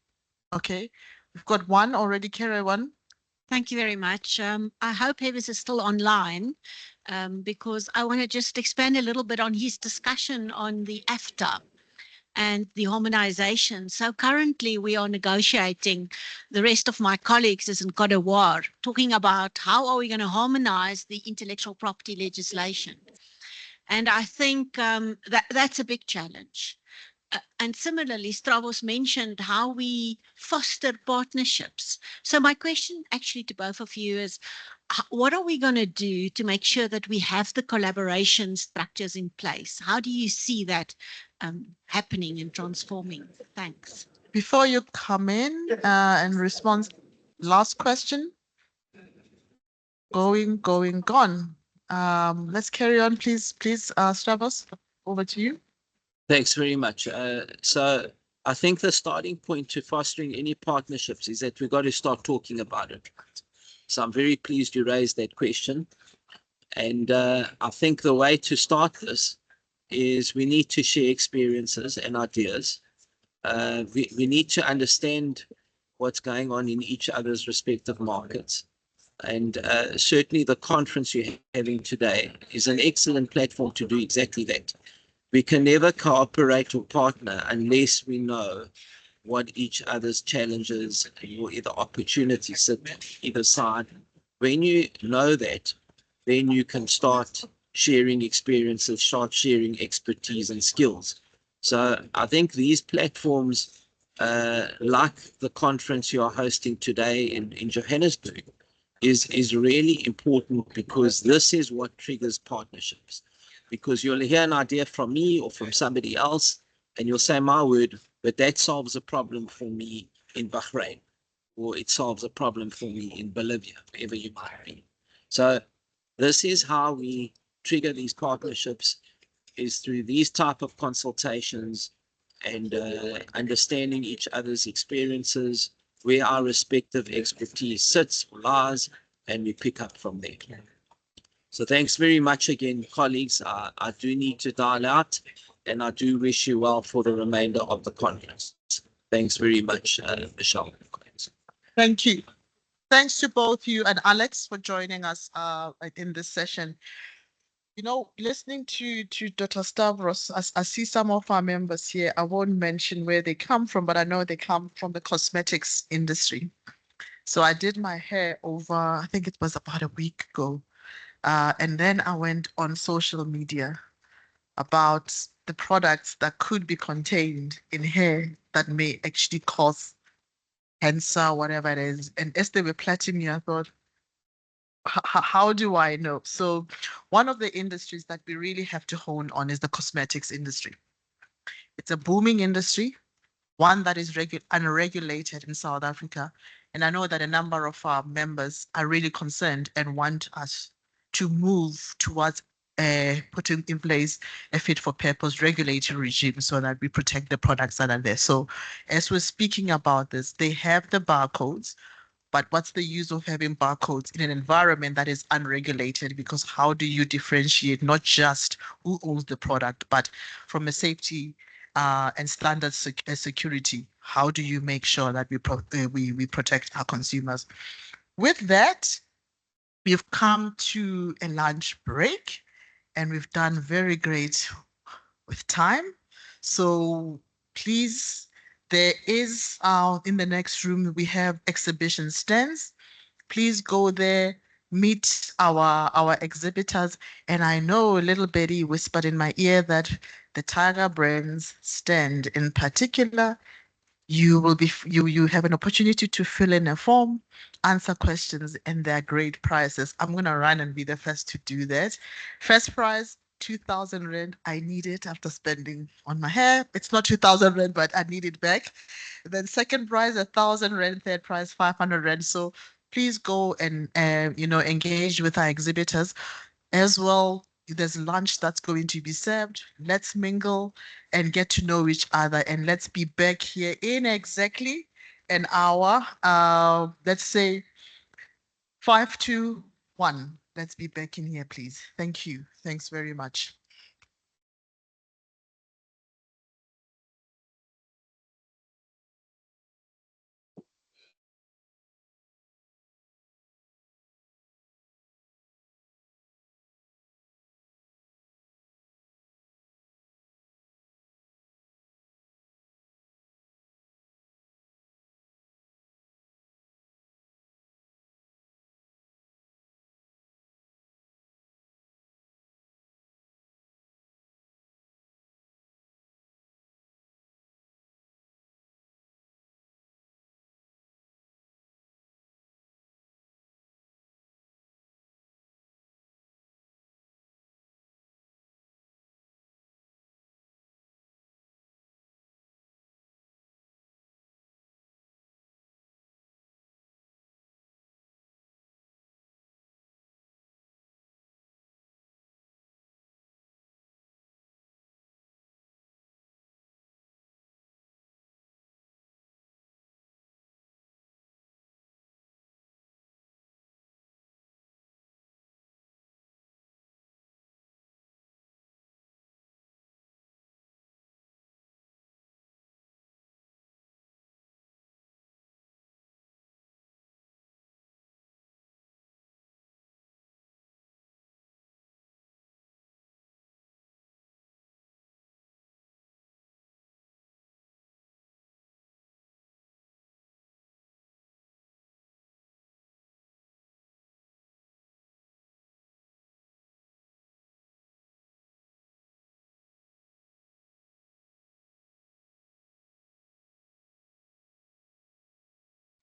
Okay, we've got one already, Kara, one. Thank you very much. I hope Hevis is still online because I want to just expand a little bit on his discussion on the AFTA and the harmonization. So currently we are negotiating, the rest of my colleagues is in Cote d'Ivoire, talking about how are we going to harmonize the intellectual property legislation. And I think that's a big challenge. And similarly, Stravos mentioned how we foster partnerships. So my question actually to both of you is, what are we going to do to make sure that we have the collaboration structures in place? How do you see that happening and transforming? Thanks. Before you come in and respond, last question. Gone. Let's carry on, please, Stravos, over to you. Thanks very much. So I think the starting point to fostering any partnerships is that we've got to start talking about it. So I'm very pleased you raised that question. And I think the way to start this is we need to share experiences and ideas. We need to understand what's going on in each other's respective markets. And certainly the conference you're having today is an excellent platform to do exactly that. We can never cooperate or partner unless we know what each other's challenges or either opportunities sit either side. When you know that, then you can start sharing experiences, start sharing expertise and skills. So I think these platforms, like the conference you are hosting today in Johannesburg, is really important because this is what triggers partnerships. Because you'll hear an idea from me or from somebody else, and you'll say, my word, but that solves a problem for me in Bahrain, or it solves a problem for me in Bolivia, wherever you might be. So this is how we trigger these partnerships, is through these type of consultations and understanding each other's experiences, where our respective expertise sits or lies, and we pick up from there. So thanks very much again, colleagues. I do need to dial out, and I do wish you well for the remainder of the conference. Thanks very much, Michelle. Thank you. Thanks to both you and Alex for joining us in this session. You know, listening to Dr. Stavros, I see some of our members here. I won't mention where they come from, but I know they come from the cosmetics industry. So I did my hair over, I think it was about a week ago. And then I went on social media about the products that could be contained in hair that may actually cause cancer, whatever it is. And as they were plating me, I thought, how do I know? So one of the industries that we really have to hone on is the cosmetics industry. It's a booming industry, one that is unregulated in South Africa. And I know that a number of our members are really concerned and want us to move towards putting in place a fit for purpose regulatory regime so that we protect the products that are there. So as we're speaking about this, they have the barcodes, but what's the use of having barcodes in an environment that is unregulated? Because how do you differentiate not just who owns the product, but from a safety and standard security, how do you make sure that we protect our consumers? With that, we've come to a lunch break, and we've done very great with time. So please, there is in the next room, we have exhibition stands. Please go there, meet our exhibitors. And I know little Betty whispered in my ear that the Tiger Brands stand in particular, you will be you have an opportunity to fill in a form, answer questions, and there are great prizes. I'm gonna run and be the first to do that. First prize, 2,000 Rand. I need it after spending on my hair. It's not 2,000 Rand, but I need it back. Then second prize, 1,000 Rand. Third prize, 500 Rand. So please go and engage with our exhibitors as well. There's lunch that's going to be served. Let's mingle and get to know each other, and let's be back here in exactly an hour. Let's say 5 to 1. Let's be back in here, please. Thank you. Thanks very much.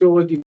So what do you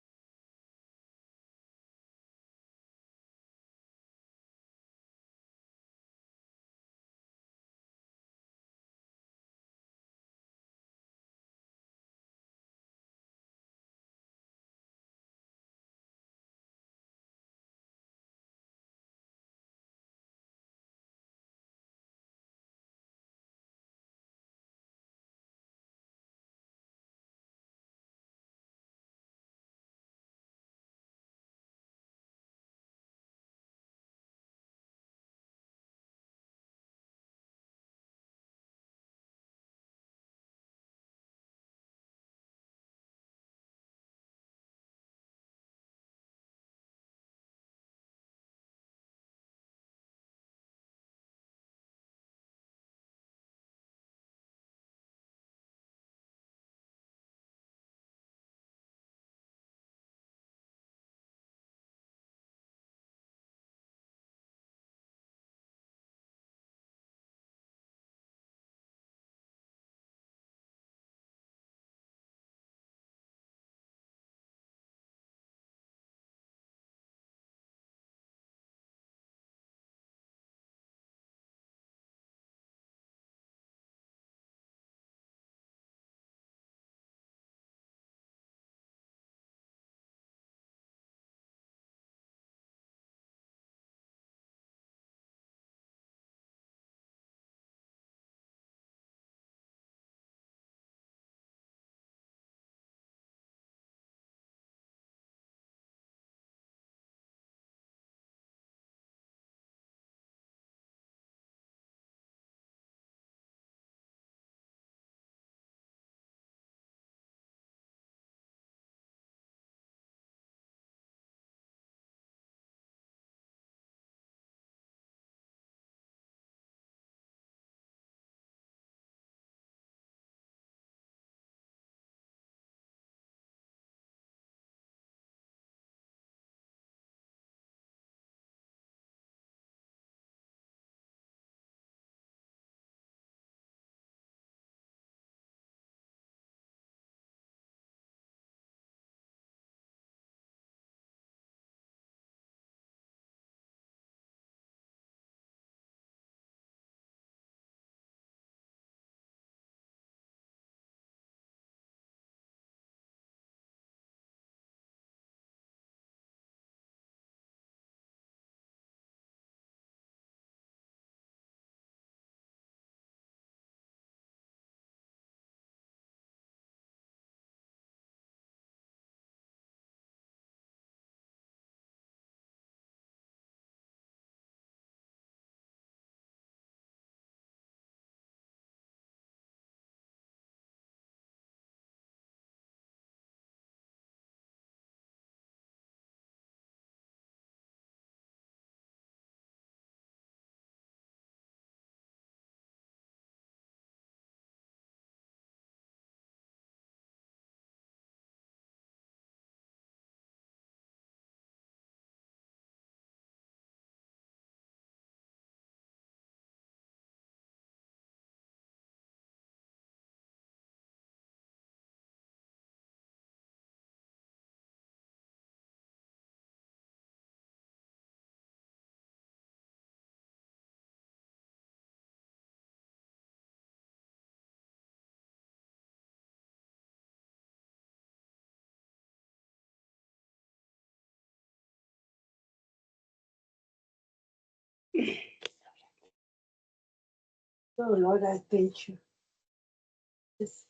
Oh Lord, I thank you. Yes.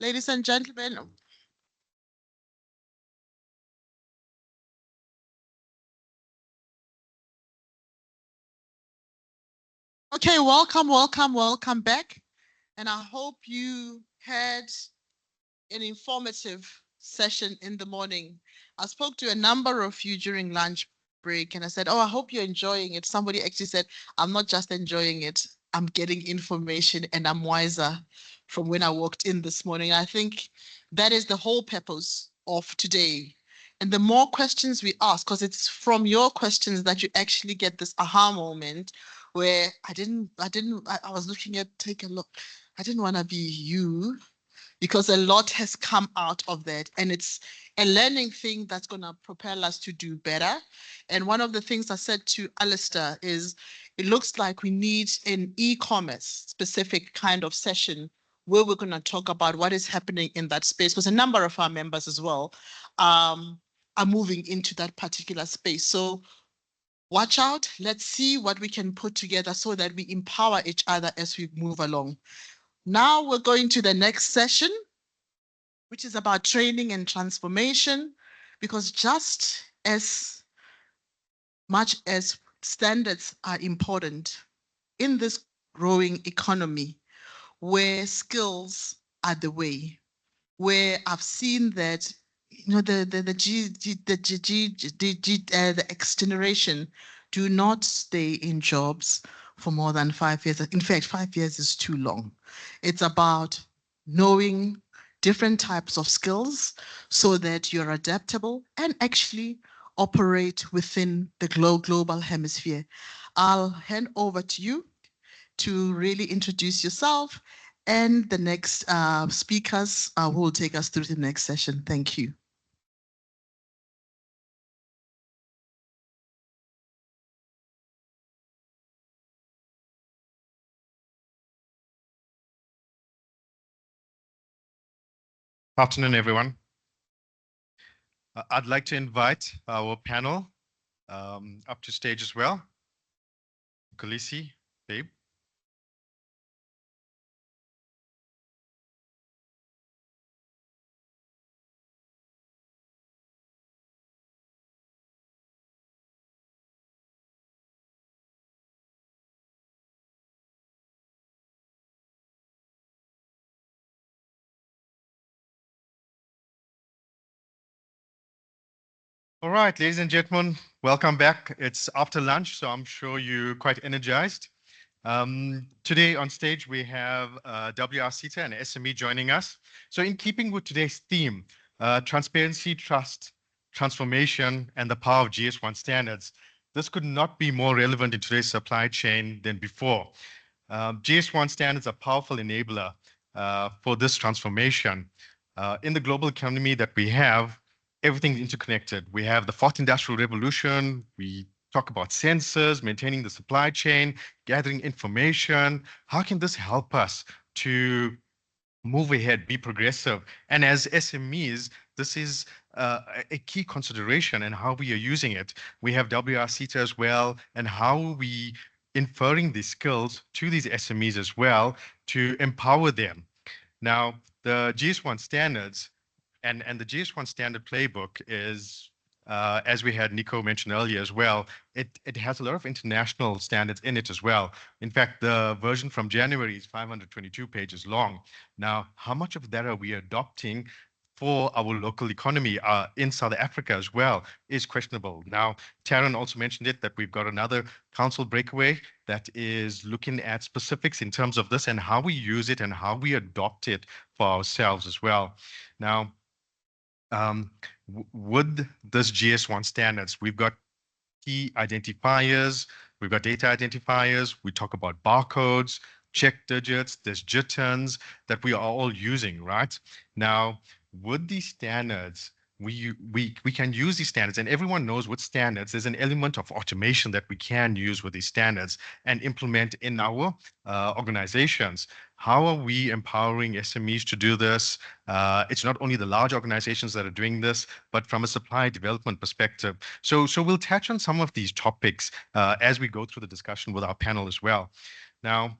Ladies and gentlemen, okay, welcome back. And I hope you had an informative session in the morning. I spoke to a number of you during lunch break and I said, oh, I hope you're enjoying it. Somebody actually said, I'm not just enjoying it, I'm getting information and I'm wiser from when I walked in this morning. I think that is the whole purpose of today. And the more questions we ask, because it's from your questions that you actually get this aha moment where I was looking at, take a look. I didn't want to be you, because a lot has come out of that and it's a learning thing that's going to propel us to do better. And one of the things I said to Alistair is it looks like we need an e-commerce specific kind of session where we're going to talk about what is happening in that space, because a number of our members as well are moving into that particular space. So watch out, let's see what we can put together so that we empower each other as we move along. Now we're going to the next session, which is about training and transformation, because just as much as standards are important in this growing economy where skills are the way, where I've seen that the X generation do not stay in jobs for more than 5 years. In fact, 5 years is too long. It's about knowing different types of skills so that you're adaptable and actually operate within the global hemisphere. I'll hand over to you to really introduce yourself and the next speakers who will take us through the next session. Thank you. Afternoon, everyone. I'd like to invite our panel up to stage as well. Khaleesi, babe. All right, ladies and gentlemen, welcome back. It's after lunch, so I'm sure you're quite energized. Today on stage, we have WRCTA and SME joining us. So in keeping with today's theme, transparency, trust, transformation, and the power of GS1 standards, this could not be more relevant in today's supply chain than before. GS1 standards are a powerful enabler for this transformation. In the global economy that we have, everything's interconnected. We have the fourth industrial revolution. We talk about sensors, maintaining the supply chain, gathering information. How can this help us to move ahead, be progressive? And as SMEs, this is a key consideration in how we are using it. We have WRCTA as well, and how we inferring these skills to these SMEs as well to empower them. Now, the GS1 standards and the GS1 standard playbook is, as we had Nico mention earlier as well, it has a lot of international standards in it as well. In fact, the version from January is 522 pages long. Now, how much of that are we adopting for our local economy in South Africa as well is questionable. Now, Taryn also mentioned it that we've got another council breakaway that is looking at specifics in terms of this and how we use it and how we adopt it for ourselves as well. Now, with this GS1 standards, we've got key identifiers, we've got data identifiers, we talk about barcodes, check digits, there's JITTONs that we are all using, right? Now, with these standards, we can use these standards, and everyone knows with standards, there's an element of automation that we can use with these standards and implement in our organizations. How are we empowering SMEs to do this? It's not only the large organizations that are doing this, but from a supply development perspective. So we'll touch on some of these topics as we go through the discussion with our panel as well. Now,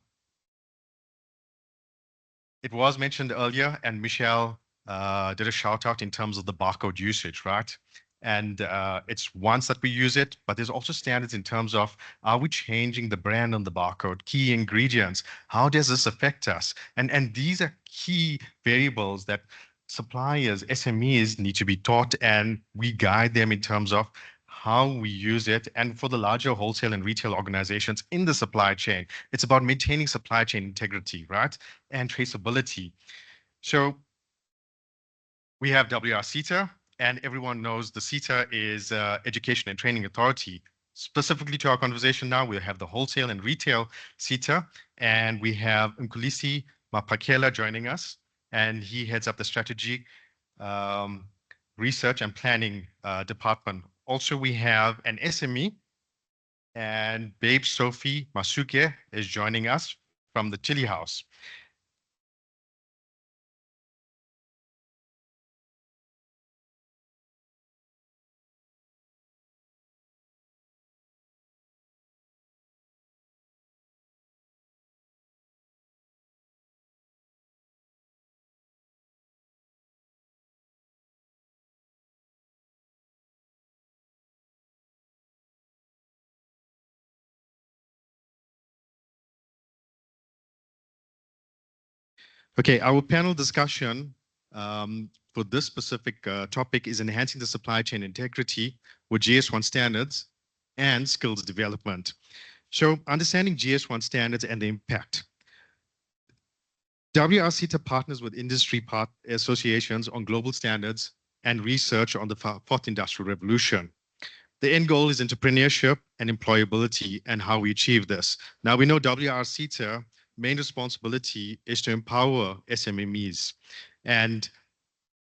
it was mentioned earlier, and Michelle did a shout out in terms of the barcode usage, right? And it's once that we use it, but there's also standards in terms of, are we changing the brand on the barcode, key ingredients? How does this affect us? And these are key variables that suppliers, SMEs need to be taught, and we guide them in terms of how we use it. And for the larger wholesale and retail organizations in the supply chain, it's about maintaining supply chain integrity, right? And traceability. So we have WRCETA, and everyone knows the CETA is Education and Training Authority. Specifically to our conversation now, we have the wholesale and retail CETA, and we have Mkulisi Mapakela joining us, and he heads up the strategy, research and planning department. Also, we have an SME, and Babe Sophie Masuke is joining us from the Chili House. Okay, our panel discussion for this specific topic is enhancing the supply chain integrity with GS1 standards and skills development. So understanding GS1 standards and the impact. WRCETA partners with industry associations on global standards and research on the fourth industrial revolution. The end goal is entrepreneurship and employability and how we achieve this. Now we know WRCETA main responsibility is to empower SMEs and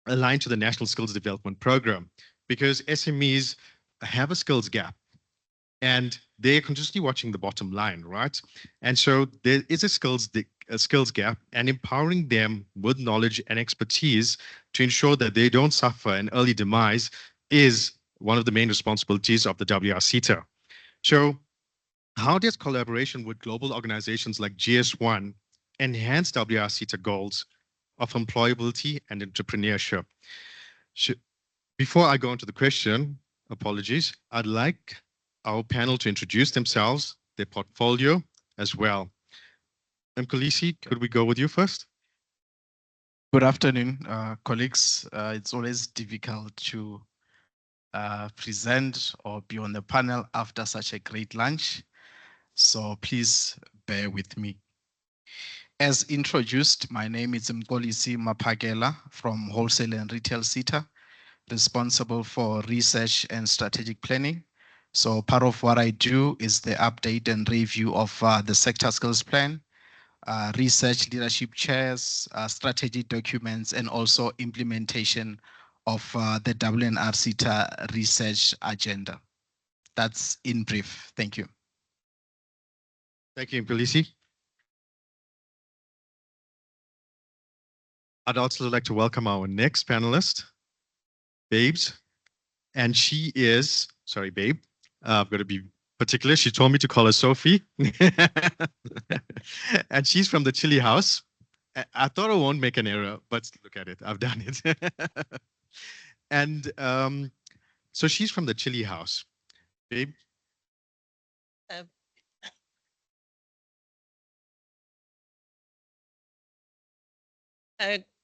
align to the National Skills Development Program, because SMEs have a skills gap and they're continuously watching the bottom line, right? And so there is a skills gap, and empowering them with knowledge and expertise to ensure that they don't suffer an early demise is one of the main responsibilities of the WRCETA. So how does collaboration with global organizations like GS1 enhance WRCETA goals of employability and entrepreneurship? Before I go into the question, apologies, I'd like our panel to introduce themselves, their portfolio as well. Mkulisi, could we go with you first? Good afternoon, colleagues. It's always difficult to present or be on the panel after such a great lunch. So please bear with me. As introduced, my name is Mkulisi Mapakela from Wholesale and Retail CETA, responsible for research and strategic planning. So part of what I do is the update and review of the sector skills plan, research leadership chairs, strategy documents, and also implementation of the WRCETA research agenda. That's in brief. Thank you. Thank you, Mkulisi. I'd also like to welcome our next panelist, Babes. And she is, sorry, Babe, I've got to be particular. She told me to call her Sophie. And she's from the Chili House. I thought I won't make an error, but look at it. I've done it. And so she's from the Chili House. Babe?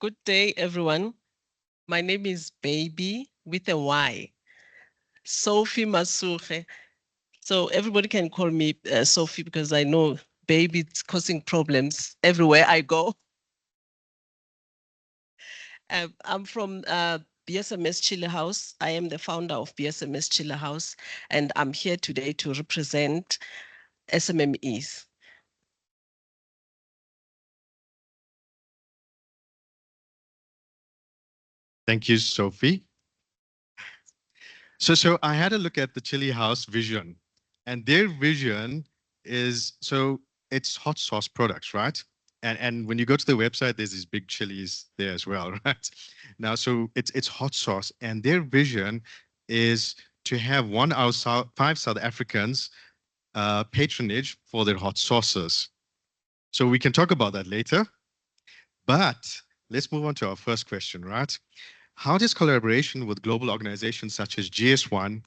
Good day, everyone. My name is Baby with a Y, Sophie Masuche. So everybody can call me Sophie because I know Baby is causing problems everywhere I go. I'm from BSMS Chile House. I am the founder of BSMS Chile House, and I'm here today to represent SMMEs. Thank you, Sophie. So I had a look at the Chili House vision, and their vision is, so it's hot sauce products, right? And when you go to the website, there's these big chilies there as well, right? Now, so it's hot sauce, and their vision is to have 1 out of 5 South Africans patronage for their hot sauces. So we can talk about that later. But let's move on to our first question, right? How does collaboration with global organizations such as GS1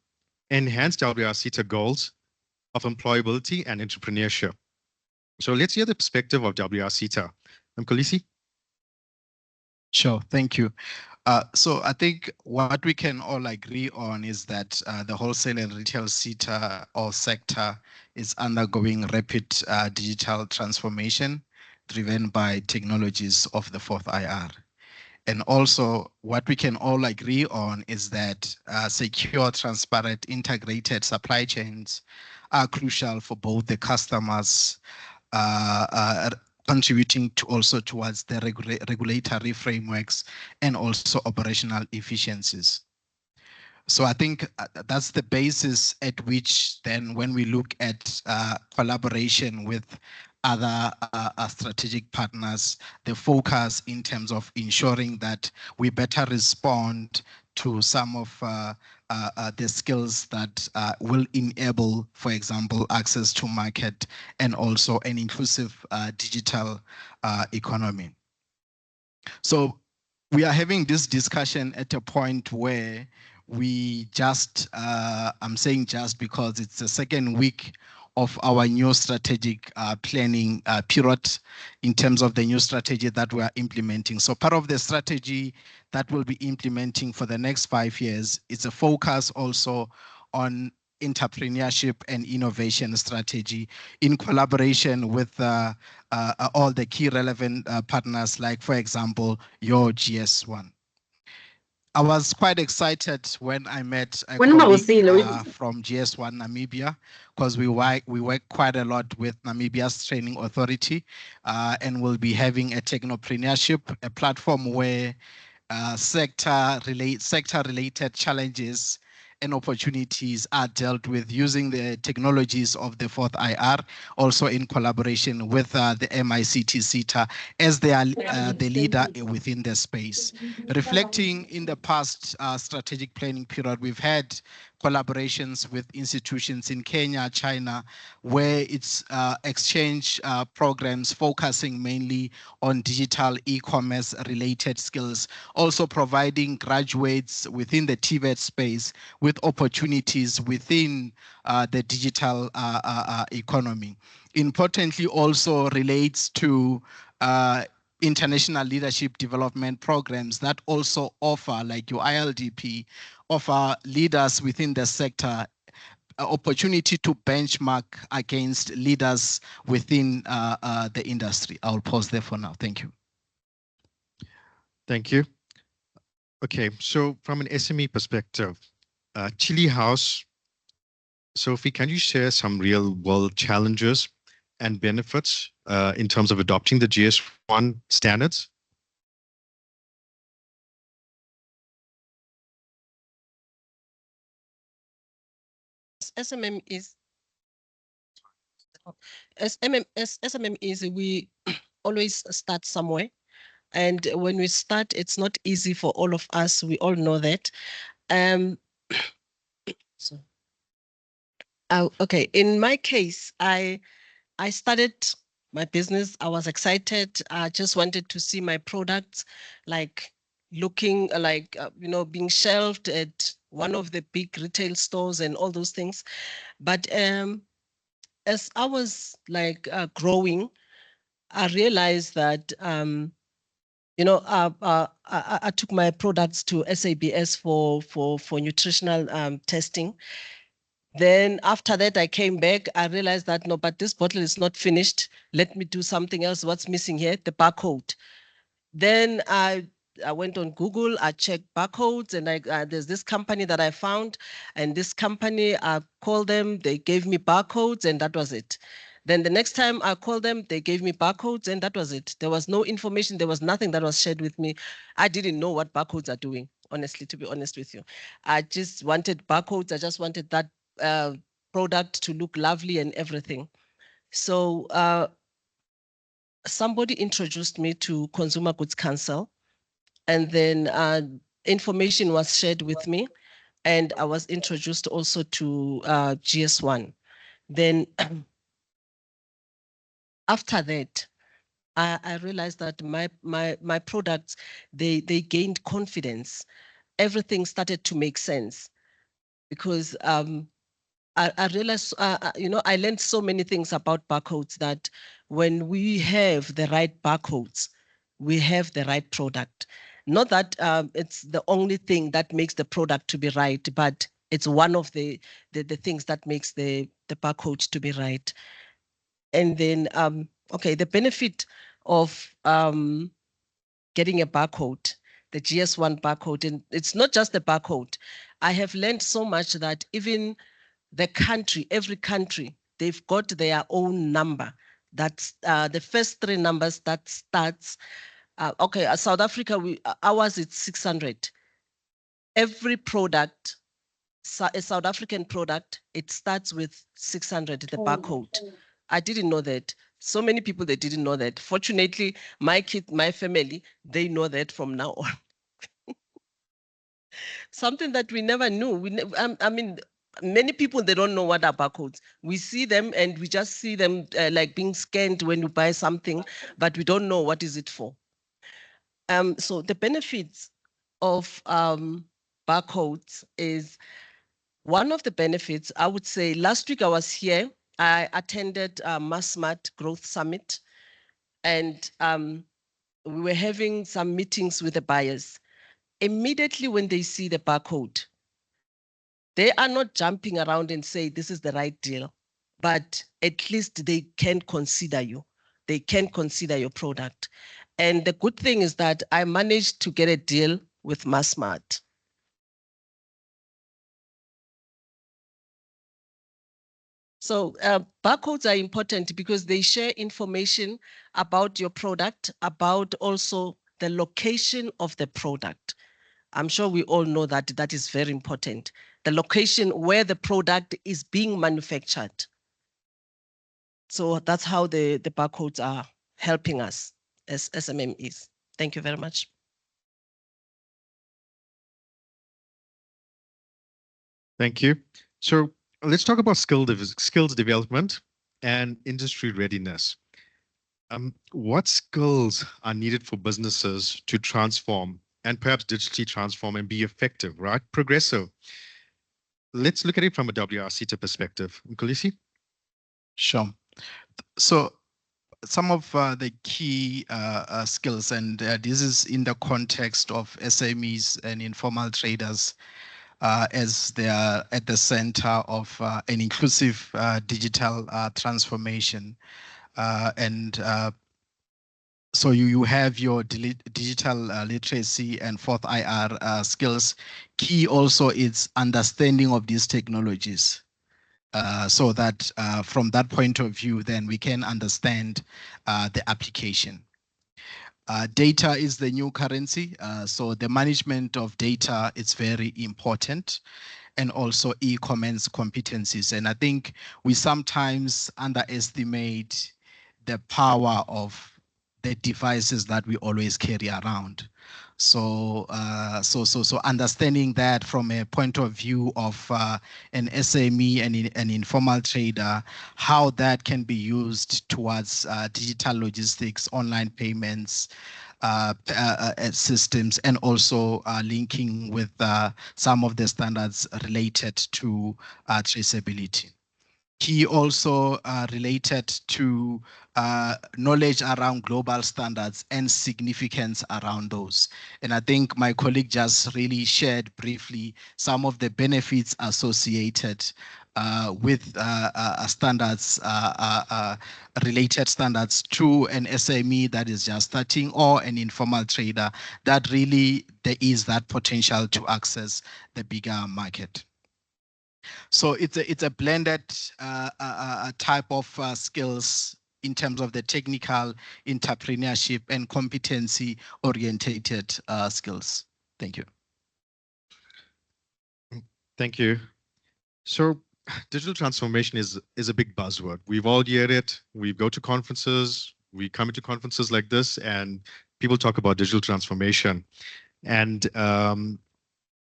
enhance WRCTA goals of employability and entrepreneurship? So let's hear the perspective of WRCTA. Kolisi? Sure, thank you. So I think what we can all agree on is that the wholesale and retail sector or sector is undergoing rapid digital transformation driven by technologies of the fourth IR. And also what we can all agree on is that secure, transparent, integrated supply chains are crucial for both the customers contributing to also towards the regulatory frameworks and also operational efficiencies. So I think that's the basis at which then when we look at collaboration with other strategic partners, the focus in terms of ensuring that we better respond to some of the skills that will enable, for example, access to market and also an inclusive digital economy. So we are having this discussion at a point where we just, I'm saying just because it's the second week of our new strategic planning period in terms of the new strategy that we are implementing. So part of the strategy that we'll be implementing for the next 5 years is a focus also on entrepreneurship and innovation strategy in collaboration with all the key relevant partners, like, for example, your GS1. I was quite excited when I met a colleague from GS1 Namibia, because we work quite a lot with Namibia's training authority, and we'll be having a technopreneurship, a platform where sector-related challenges and opportunities are dealt with using the technologies of the fourth IR, also in collaboration with the MICT CETA as they are the leader within the space. Reflecting in the past strategic planning period, we've had collaborations with institutions in Kenya, China, where it's exchange programs focusing mainly on digital e-commerce related skills, also providing graduates within the TVET space with opportunities within the digital economy. Importantly, also relates to international leadership development programs that also offer, like your ILDP, offer leaders within the sector opportunity to benchmark against leaders within the industry. I'll pause there for now. Thank you. Thank you. Okay, so from an SME perspective, Chili House, Sophie, can you share some real world challenges and benefits in terms of adopting the GS1 standards? SMM is we always start somewhere. And when we start, it's not easy for all of us. We all know that. So Okay, in my case, I started my business. I was excited. I just wanted to see my products like looking like, being shelved at one of the big retail stores and all those things. But as I was like growing, I realized that, I took my products to SABS for nutritional testing. Then after that, I came back. I realized that no, but this bottle is not finished. Let me do something else. What's missing here? The barcode. Then I went on Google. I checked barcodes, and there's this company that I found, and this company, I called them. They gave me barcodes, and that was it. Then the next time I called them, they gave me barcodes, and that was it. There was no information. There was nothing that was shared with me. I didn't know what barcodes are doing, honestly, to be honest with you. I just wanted barcodes. I just wanted that product to look lovely and everything. So somebody introduced me to Consumer Goods Council, and then information was shared with me, and I was introduced also to GS1. Then after that, I realized that my products, they gained confidence. Everything started to make sense because I realized, I learned so many things about barcodes that when we have the right barcodes, we have the right product. Not that it's the only thing that makes the product to be right, but it's one of the things that makes the barcode to be right. And then, okay, the benefit of getting a barcode, the GS1 barcode, and it's not just the barcode. I have learned so much that even the country, every country, they've got their own number. That's the first three numbers that starts. Okay, South Africa, ours it's 600. Every product, a South African product, it starts with 600, the barcode. I didn't know that. So many people, they didn't know that. Fortunately, my kid, my family, they know that from now on. Something that we never knew. I mean, many people, they don't know what are barcodes. We see them and we just see them like being scanned when you buy something, but we don't know what is it for. So the benefits of barcodes is, one of the benefits, I would say, last week I was here, I attended Massmart Growth Summit, and we were having some meetings with the buyers. Immediately when they see the barcode, they are not jumping around and say, this is the right deal, but at least they can consider you. They can consider your product. And the good thing is that I managed to get a deal with Massmart. So barcodes are important because they share information about your product, about also the location of the product. I'm sure we all know that that is very important. The location where the product is being manufactured. So that's how the barcodes are helping us as SMMEs. Thank you very much. Thank you. So let's talk about skills development and industry readiness. What skills are needed for businesses to transform and perhaps digitally transform and be effective, right? Progresso. Let's look at it from a WRCTA perspective. Nkolisi? Sure. So some of the key skills, and this is in the context of SMEs and informal traders, as they are at the center of an inclusive digital transformation. So you have your digital literacy and fourth IR skills. Key also is understanding of these technologies. So that from that point of view, then we can understand the application. Data is the new currency. So the management of data is very important, and also e-commerce competencies. And I think we sometimes underestimate the power of the devices that we always carry around. So, so understanding that from a point of view of an SME and an informal trader, how that can be used towards digital logistics, online payments, systems, and also linking with some of the standards related to traceability. He also related to knowledge around global standards and significance around those. And I think my colleague just really shared briefly some of the benefits associated with standards, related standards to an SME that is just starting or an informal trader, that really there is that potential to access the bigger market. So it's a blended type of skills in terms of the technical, entrepreneurship, and competency orientated skills. Thank you. Thank you. So digital transformation is a big buzzword. We've all heard it. We go to conferences, we come into conferences like this, and people talk about digital transformation. And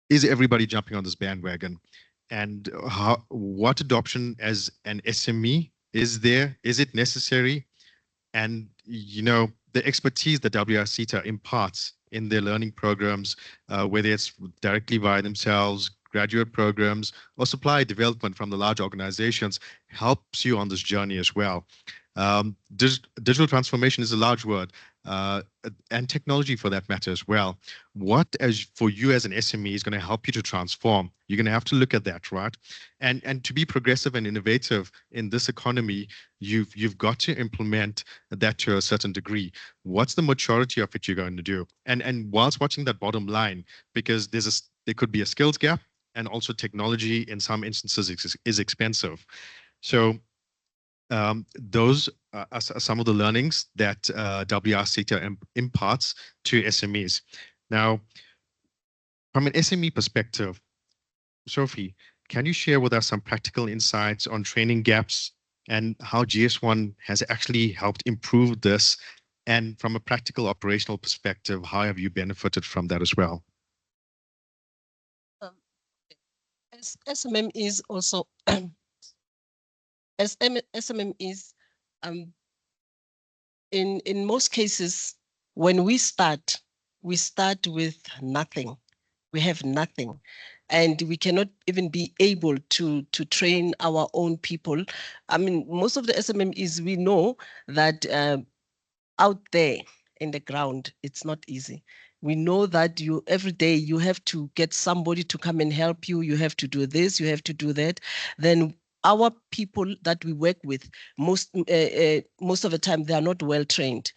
is everybody jumping on this bandwagon? And what adoption as an SME is there? Is it necessary? And the expertise that WRCTA imparts in their learning programs, whether it's directly via themselves, graduate programs, or supply development from the large organizations, helps you on this journey as well. Digital transformation is a large word, and technology for that matter as well. What, as for you as an SME, is going to help you to transform? You're going to have to look at that, right? And to be progressive and innovative in this economy, you've got to implement that to a certain degree. What's the maturity of it you're going to do? And whilst watching that bottom line, because there could be a skills gap, and also technology in some instances is expensive. So those are some of the learnings that WRCTA imparts to SMEs. Now, from an SME perspective, Sophie, can you share with us some practical insights on training gaps and how GS1 has actually helped improve this? And from a practical operational perspective, how have you benefited from that as well? As SMM is also, as SMM is, in most cases, when we start with nothing. We have nothing, and we cannot even be able to train our own people. I mean, most of the SMMEs, we know that out there in the ground, it's not easy. We know that every day you have to get somebody to come and help you. You have to do this, you have to do that. Then our people that we work with, most of the time, they are not well trained.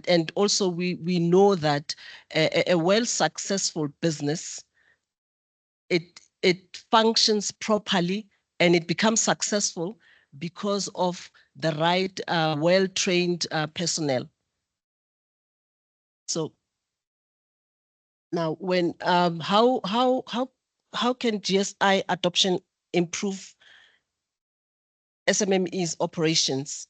And also we know that a well successful business, it functions properly and it becomes successful because of the right well-trained personnel. So now, when how can GSI adoption improve SMME's operations?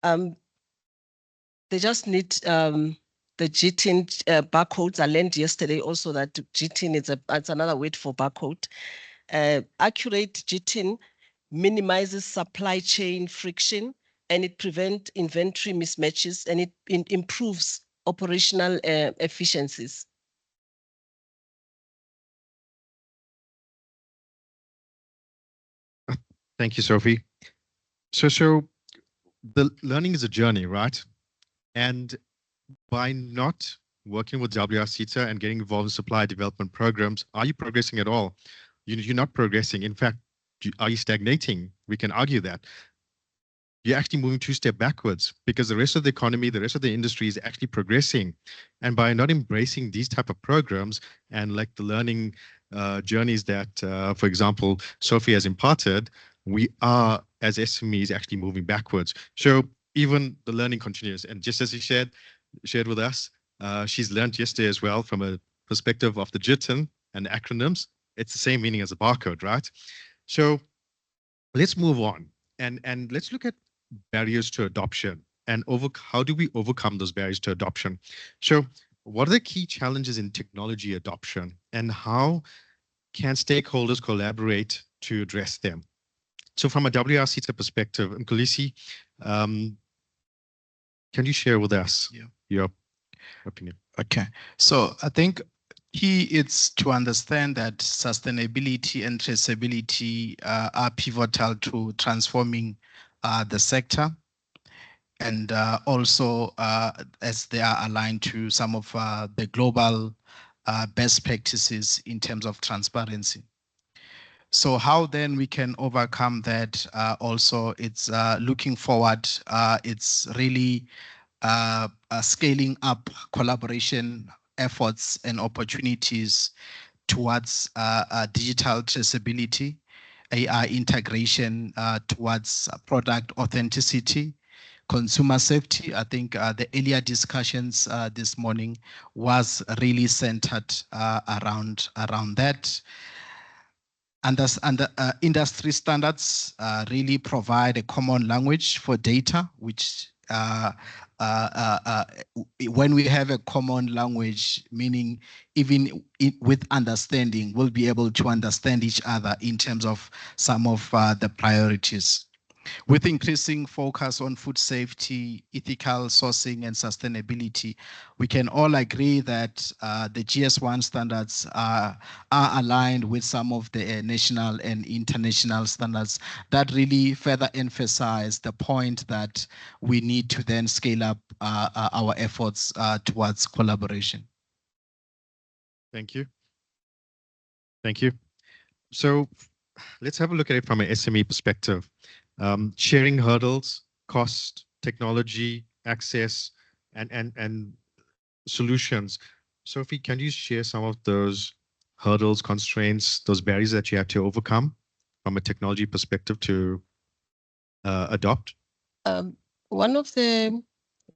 They just need the GTIN barcodes. I learned yesterday also that GTIN it's another word for barcode. Accurate GTIN minimizes supply chain friction, and it prevents inventory mismatches, and it improves operational efficiencies. Thank you, Sophie. So the learning is a journey, right? And by not working with WRCTA and getting involved in supply development programs, are you progressing at all? You're not progressing. In fact, are you stagnating? We can argue that. You're actually moving 2 steps backwards because the rest of the economy, the rest of the industry is actually progressing. And by not embracing these type of programs and like the learning journeys that, for example, Sophie has imparted, we are, as SMEs, actually moving backwards. So even the learning continues. And just as she shared with us, she's learned yesterday as well from a perspective of the GTIN and the acronyms. It's the same meaning as a barcode, right? So let's move on and let's look at barriers to adoption and how do we overcome those barriers to adoption. So what are the key challenges in technology adoption, and how can stakeholders collaborate to address them? So from a WRCTA perspective, Nkulisi, can you share with us your opinion? Okay, so I think key is to understand that sustainability and traceability are pivotal to transforming the sector, and also as they are aligned to some of the global best practices in terms of transparency. So how then we can overcome that? Also, it's looking forward. It's really scaling up collaboration efforts and opportunities towards digital traceability, AI integration towards product authenticity, consumer safety. I think the earlier discussions this morning was really centered around that. And industry standards really provide a common language for data, which when we have a common language, meaning even with understanding, we'll be able to understand each other in terms of some of the priorities. With increasing focus on food safety, ethical sourcing, and sustainability, we can all agree that the GS1 standards are aligned with some of the national and international standards that really further emphasize the point that we need to then scale up our efforts towards collaboration. Thank you. Thank you. So let's have a look at it from an SME perspective. Sharing hurdles, cost, technology, access, and solutions. Sophie, can you share some of those hurdles, constraints, those barriers that you have to overcome from a technology perspective to adopt? One of the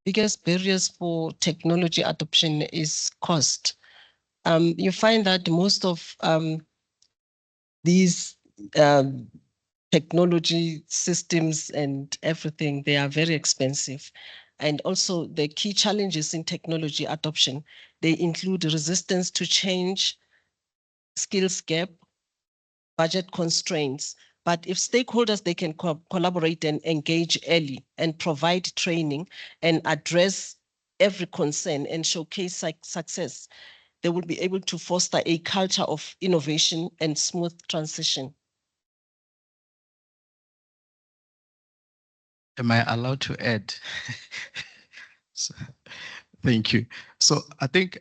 biggest barriers for technology adoption is cost. You find that most of these technology systems and everything, they are very expensive. And also the key challenges in technology adoption, they include resistance to change, skills gap, budget constraints. But if stakeholders, they can collaborate and engage early and provide training and address every concern and showcase success, they will be able to foster a culture of innovation and smooth transition. Am I allowed to add? Thank you. So I think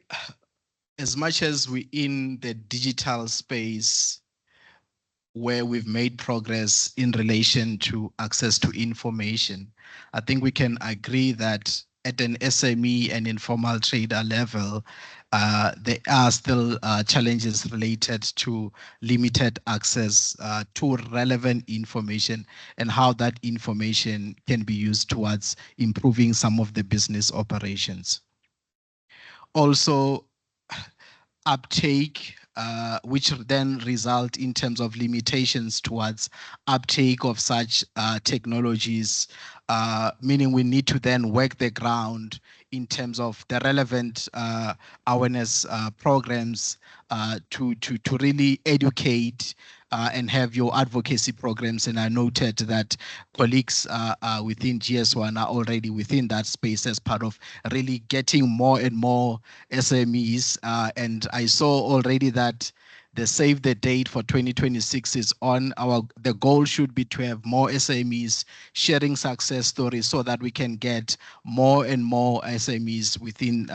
as much as we're in the digital space where we've made progress in relation to access to information, I think we can agree that at an SME and informal trader level, there are still challenges related to limited access to relevant information and how that information can be used towards improving some of the business operations. Also, uptake, which then result in terms of limitations towards uptake of such technologies, meaning we need to then work the ground in terms of the relevant awareness programs to really educate and have your advocacy programs. And I noted that colleagues within GS1 are already within that space as part of really getting more and more SMEs. And I saw already that the save the date for 2026 is on. The goal should be to have more SMEs sharing success stories so that we can get more and more SMEs within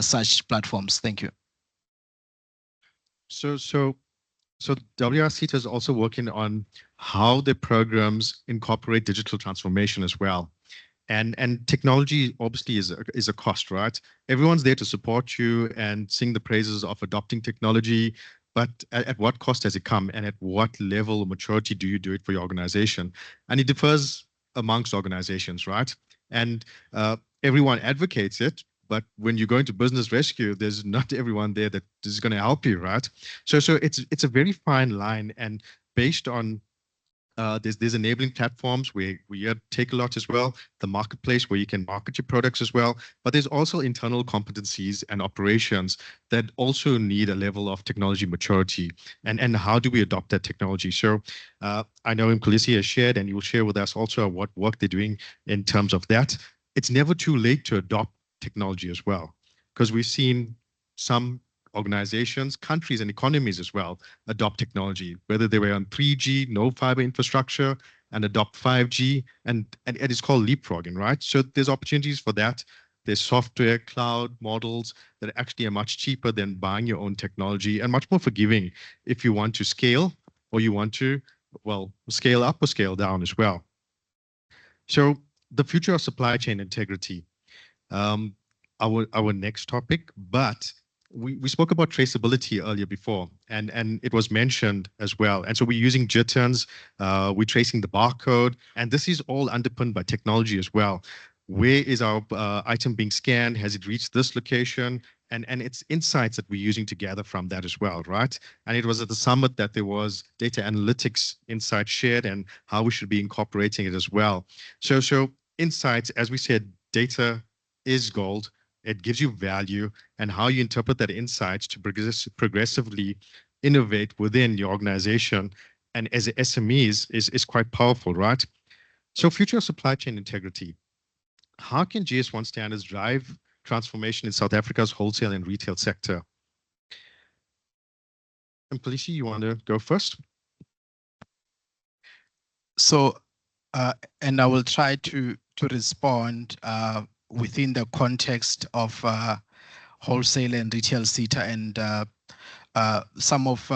such platforms. Thank you. So WRCTA is also working on how the programs incorporate digital transformation as well. And technology obviously is a cost, right? Everyone's there to support you and sing the praises of adopting technology, but at what cost does it come, and at what level of maturity do you do it for your organization? And it differs amongst organizations, right? And everyone advocates it, but when you go into business rescue, there's not everyone there that is going to help you, right? So it's a very fine line, and based on There's enabling platforms where we take a lot as well, the marketplace where you can market your products as well, but there's also internal competencies and operations that also need a level of technology maturity. And how do we adopt that technology? So I know Mkhulisi has shared, and he will share with us also what work they're doing in terms of that. It's never too late to adopt technology as well, because we've seen some organizations, countries, and economies as well adopt technology, whether they were on 3G, no fiber infrastructure, and adopt 5G, and it's called leapfrogging, right? So there's opportunities for that. There's software, cloud models that actually are much cheaper than buying your own technology and much more forgiving if you want to scale or you want to, well, scale up or scale down as well. So the future of supply chain integrity, our next topic, but we spoke about traceability earlier before, and it was mentioned as well. And so we're using JITTRNs, we're tracing the barcode, and this is all underpinned by technology as well. Where is our item being scanned? Has it reached this location? And it's insights that we're using to gather from that as well, right? And it was at the summit that there was data analytics insights shared and how we should be incorporating it as well. So insights, as we said, data is gold. It gives you value, and how you interpret that insights to progressively innovate within your organization and as SMEs is quite powerful, right? So future supply chain integrity. How can GS1 standards drive transformation in South Africa's wholesale and retail sector? And Mkhulisi, you want to go first? So, and I will try to respond within the context of wholesale and retail sector and some of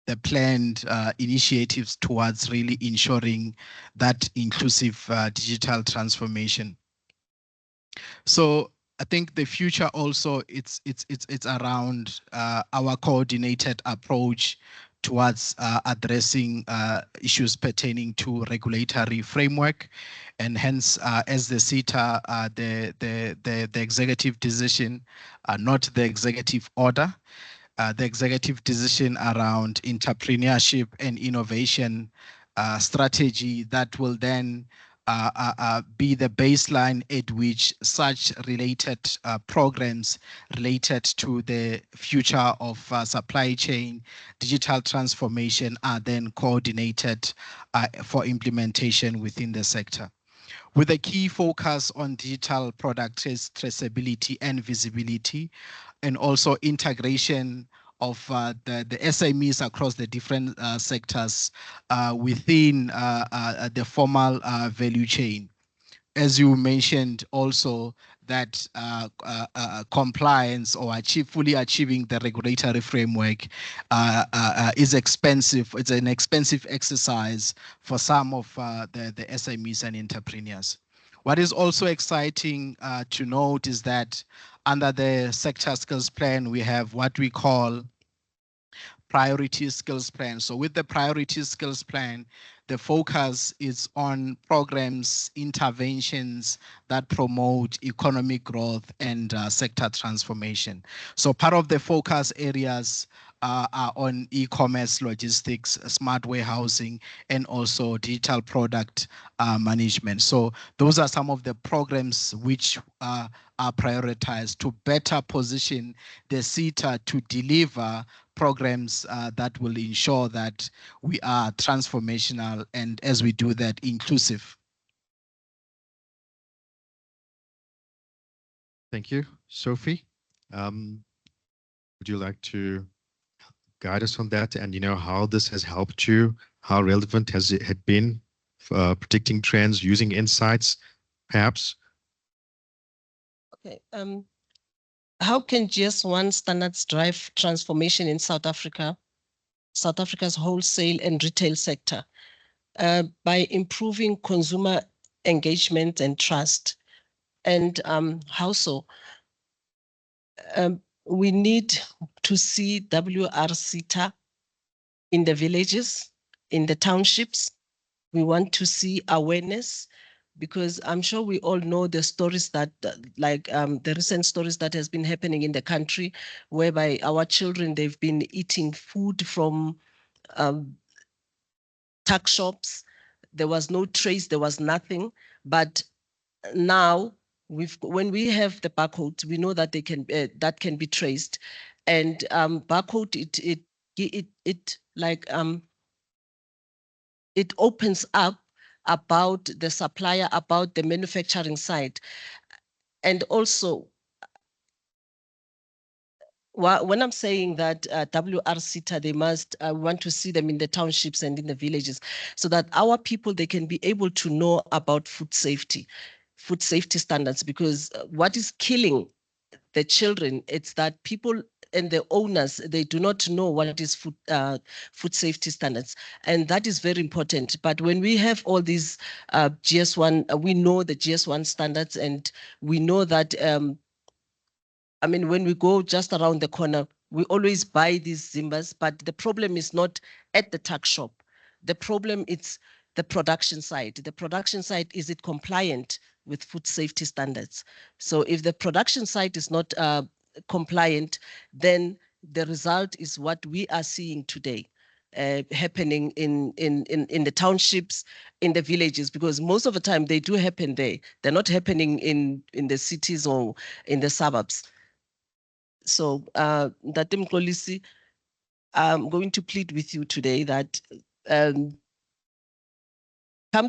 the planned initiatives towards really ensuring that inclusive digital transformation. So I think the future also it's around our coordinated approach towards addressing issues pertaining to regulatory framework, and hence as the SETA, the executive decision, not the executive order, the executive decision around entrepreneurship and innovation strategy that will then be the baseline at which such related programs related to the future of supply chain digital transformation are then coordinated for implementation within the sector, with a key focus on digital product traceability and visibility, and also integration of the SMEs across the different sectors within the formal value chain. As you mentioned also, that compliance or fully achieving the regulatory framework is expensive. It's an expensive exercise for some of the SMEs and entrepreneurs. What is also exciting to note is that under the sector skills plan, we have what we call priority skills plan. So with the priority skills plan, the focus is on programs, interventions that promote economic growth and sector transformation. So part of the focus areas are on e-commerce, logistics, smart warehousing, and also digital product management. So those are some of the programs which are prioritized to better position the SETA to deliver programs that will ensure that we are transformational and, as we do that, inclusive. Thank you. Sophie, would you like to guide us on that, and how this has helped you, how relevant has it had been predicting trends using insights, perhaps? Okay. How can GS1 standards drive transformation in South Africa, South Africa's wholesale and retail sector? By improving consumer engagement and trust. And how so? We need to see WR-SETA in the villages, in the townships. We want to see awareness, because I'm sure we all know the stories that, the recent stories that has been happening in the country, whereby our children, they've been eating food from tuck shops. There was no trace, there was nothing. But now, when we have the barcode, we know that they can that can be traced, and barcode it opens up about the supplier, about the manufacturing side, and also when I'm saying that WRCTA, they must want to see them in the townships and in the villages, so that our people, they can be able to know about food safety standards, because what is killing the children, it's that people and the owners, they do not know what is food safety standards. And that is very important. But when we have all these GS1, we know the GS1 standards, and we know that I mean, when we go just around the corner, we always buy these Zimbas, but the problem is not at the tuck shop. The problem is the production side. The production side, is it compliant with food safety standards? So if the production side is not compliant, then the result is what we are seeing today. Happening in the townships, in the villages, because most of the time they do happen there. They're not happening in the cities or in the suburbs. So Ntate Mxolisi, I'm going to plead with you today that come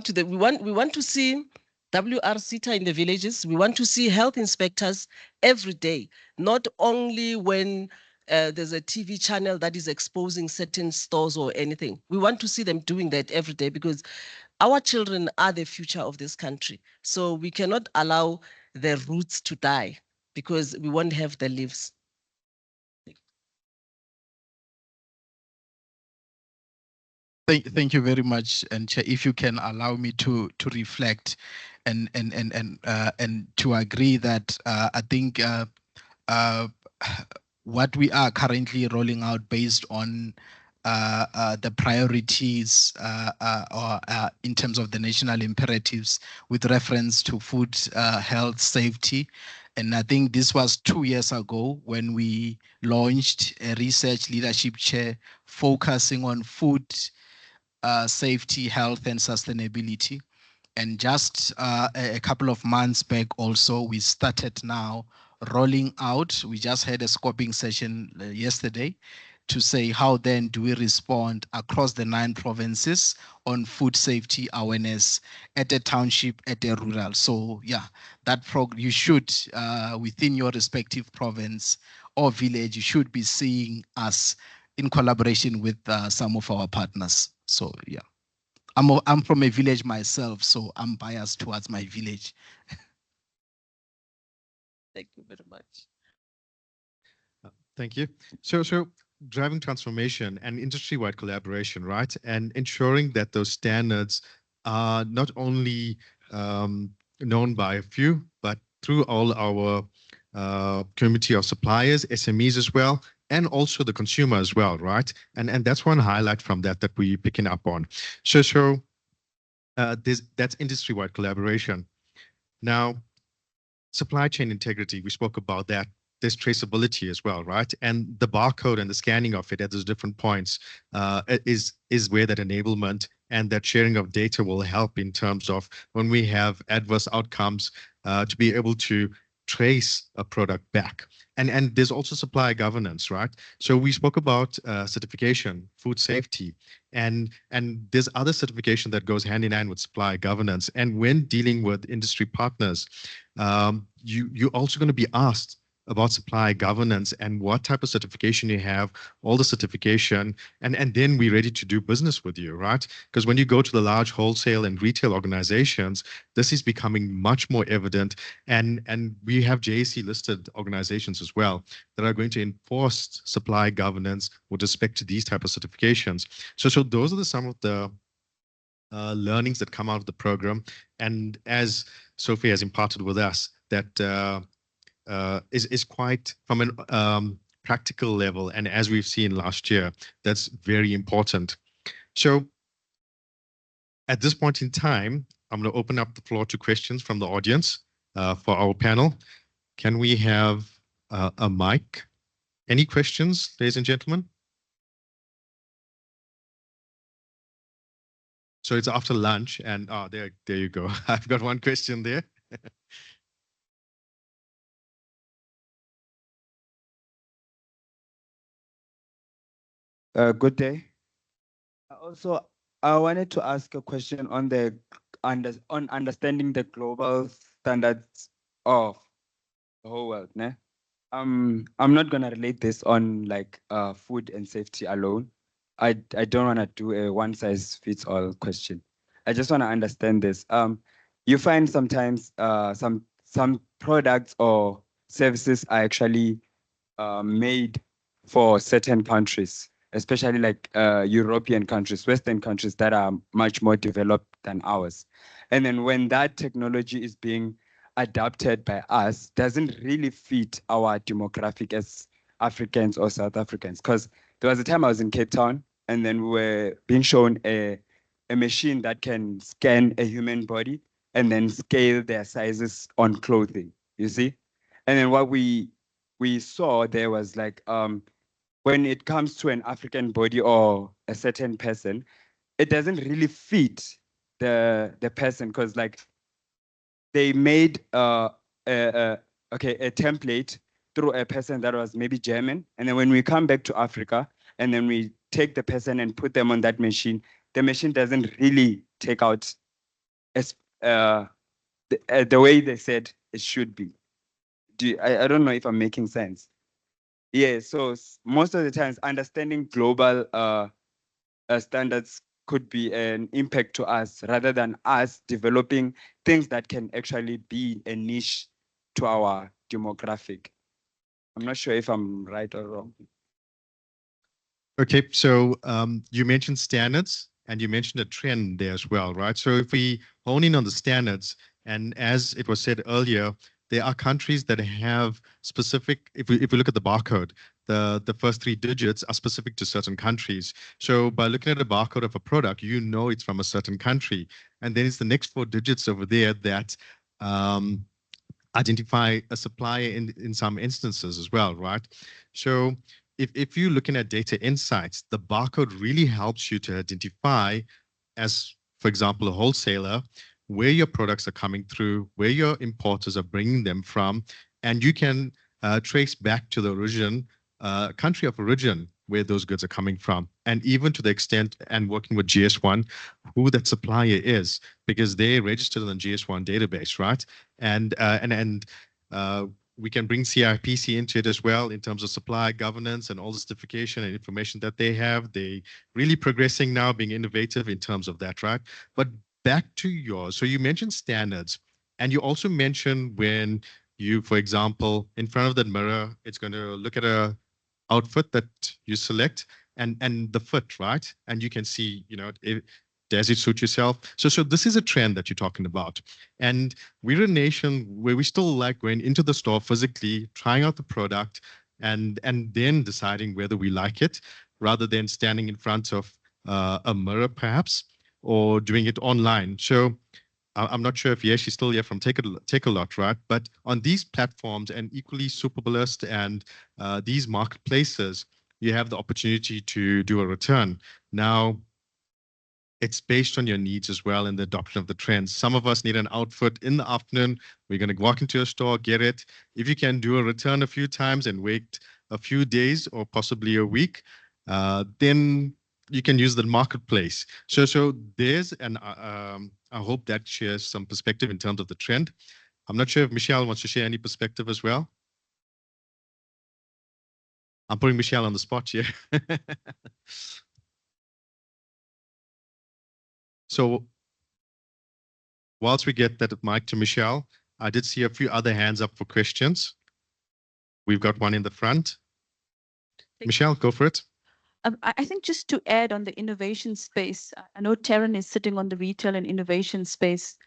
to the, we want to see WRCTA in the villages. We want to see health inspectors every day, not only when there's a TV channel that is exposing certain stores or anything. We want to see them doing that every day, because our children are the future of this country. So we cannot allow the roots to die, because we won't have the leaves. Thank you very much, and Chair, if you can allow me to reflect and to agree that I think what we are currently rolling out based on the priorities or in terms of the national imperatives with reference to food health safety. And I think this was 2 years ago when we launched a research leadership chair focusing on food safety, health, and sustainability. And just a couple of months back also, we started now rolling out. We just had a scoping session yesterday to say how then do we respond across the 9 provinces on food safety awareness at a township, at a rural. So yeah, that you should, within your respective province or village, you should be seeing us in collaboration with some of our partners. So yeah, I'm from a village myself, so I'm biased towards my village. Thank you very much. Thank you. So driving transformation and industry-wide collaboration, right? And ensuring that those standards are not only known by a few, but through all our community of suppliers, SMEs as well, and also the consumer as well, right? And that's one highlight from that we're picking up on. So that's industry-wide collaboration. Now, supply chain integrity, we spoke about that. There's traceability as well, right? And the barcode and the scanning of it at those different points is where that enablement and that sharing of data will help in terms of when we have adverse outcomes to be able to trace a product back. And there's also supply governance, right? So we spoke about certification, food safety, and there's other certification that goes hand in hand with supply governance. And when dealing with industry partners, you're also going to be asked about supply governance and what type of certification you have, all the certification, and then we're ready to do business with you, right? Because when you go to the large wholesale and retail organizations, this is becoming much more evident, and we have JSE listed organizations as well that are going to enforce supply governance with respect to these type of certifications. So those are some of the learnings that come out of the program, and as Sophie has imparted with us, that is quite from an practical level, and as we've seen last year, that's very important. So at this point in time, I'm going to open up the floor to questions from the audience for our panel. Can we have a mic? Any questions, ladies and gentlemen? So it's after lunch, and there you go. I've got one question there. Good day. Also, I wanted to ask a question on the on understanding the global standards of the whole world. Ne? I'm not gonna relate this on like food and safety alone. I don't wanna do a one size fits all question. I just wanna understand this. You find sometimes some products or services are actually made for certain countries, especially like European countries, Western countries that are much more developed than ours. And then when that technology is being adopted by us, doesn't really fit our demographic as Africans or South Africans. Because there was a time I was in Cape Town, and then we were being shown a machine that can scan a human body and then scale their sizes on clothing, you see? And then what we saw there was like when it comes to an African body or a certain person, it doesn't really fit the person because like they made a template through a person that was maybe German, and then when we come back to Africa and then we take the person and put them on that machine, the machine doesn't really take out as the way they said it should be. I don't know if I'm making sense. Yeah, so most of the times understanding global standards could be an impact to us rather than us developing things that can actually be a niche to our demographic. I'm not sure if I'm right or wrong. Okay, so you mentioned standards and you mentioned a trend there as well, right? So if we hone in on the standards, and as it was said earlier, there are countries that have specific, if we look at the barcode, the first 3 digits are specific to certain countries. So by looking at a barcode of a product, you know it's from a certain country. And then it's the next 4 digits over there that identify a supplier in some instances as well, right? So if you're looking at data insights, the barcode really helps you to identify, as for example, a wholesaler, where your products are coming through, where your importers are bringing them from, and you can trace back to the origin, country of origin, where those goods are coming from, and even to the extent, and working with GS1, who that supplier is, because they're registered on the GS1 database, right? And we can bring CIPC into it as well in terms of supply governance and all the certification and information that they have. They really progressing now, being innovative in terms of that, right? But back to yours. So you mentioned standards, and you also mentioned when you, for example, in front of that mirror, it's going to look at a outfit that you select and the fit, right? And you can see, you know, does it suit yourself? So this is a trend that you're talking about. And we're a nation where we still like going into the store physically, trying out the product, and then deciding whether we like it, rather than standing in front of a mirror, perhaps, or doing it online. So I'm not sure if she's still here from Take a Lot, right? But on these platforms and equally Superbalist and these marketplaces, you have the opportunity to do a return. Now, it's based on your needs as well and the adoption of the trends. Some of us need an outfit in the afternoon. We're going to walk into a store, get it. If you can do a return a few times and wait a few days or possibly a week, then you can use the marketplace. So there's an, I hope that shares some perspective in terms of the trend. I'm not sure if Michelle wants to share any perspective as well. I'm putting Michelle on the spot here. So whilst we get that mic to Michelle, I did see a few other hands up for questions. We've got one in the front. Michelle, go for it. I think just to add on the innovation space, I know Taryn is sitting on the retail and innovation space.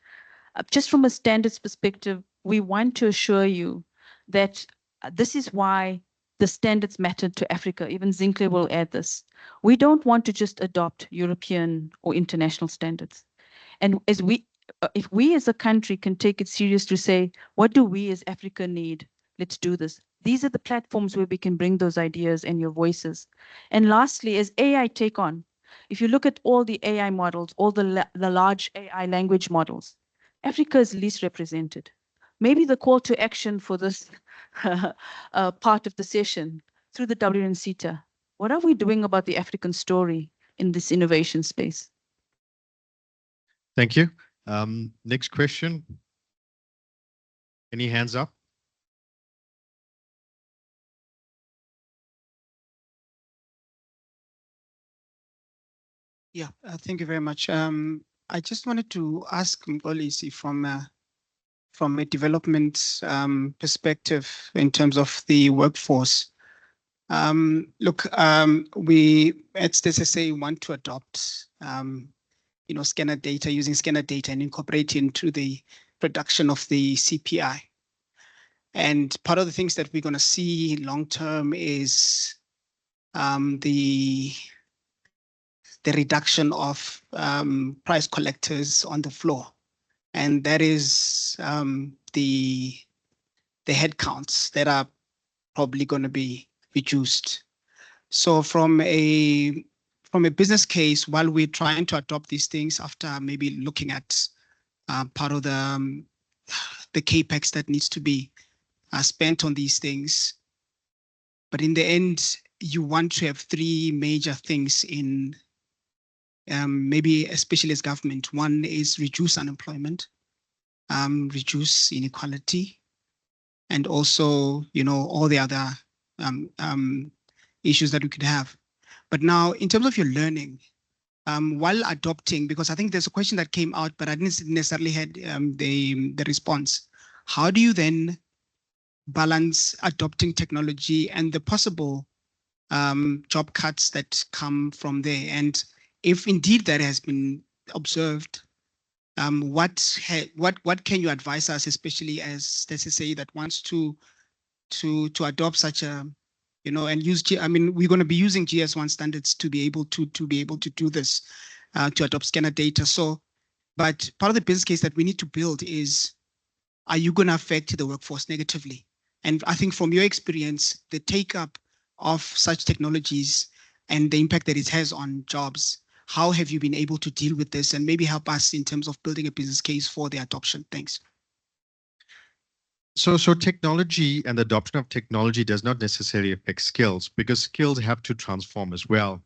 Just from a standards perspective, we want to assure you that this is why the standards matter to Africa. Even Zinhle will add this. We don't want to just adopt European or international standards. And as if we as a country can take it serious to say, what do we as Africa need? Let's do this. These are the platforms where we can bring those ideas and your voices. And lastly, as AI take on, If you look at all the AI models, all the large AI language models, Africa is least represented. Maybe the call to action for this part of the session through the WNCTA, what are we doing about the African story in this innovation space? Thank you. Next question. Any hands up? Yeah, thank you very much. I just wanted to ask Mpolisi from a development perspective in terms of the workforce. Look, we at SSA want to adopt, scanner data, using scanner data and incorporate into the production of the CPI. And part of the things that we're going to see long term is the reduction of price collectors on the floor. And that is the headcounts that are probably going to be reduced. So from a business case, while we're trying to adopt these things after maybe looking at part of the capex that needs to be spent on these things, but in the end, you want to have three major things in maybe especially as government. One is reduce unemployment, reduce inequality, and also, all the other issues that we could have. But now, in terms of your learning, while adopting, because I think there's a question that came out, but I didn't necessarily had the response. How do you then balance adopting technology and the possible job cuts that come from there? And if indeed that has been observed, what can you advise us, especially as let's say that wants to adopt such a, and use we're going to be using GS1 standards to be able to do this, to adopt scanner data. So, but part of the business case that we need to build is, are you going to affect the workforce negatively? And I think from your experience, the take up of such technologies and the impact that it has on jobs, how have you been able to deal with this, and maybe help us in terms of building a business case for the adoption? Thanks. So technology and the adoption of technology does not necessarily affect skills, because skills have to transform as well.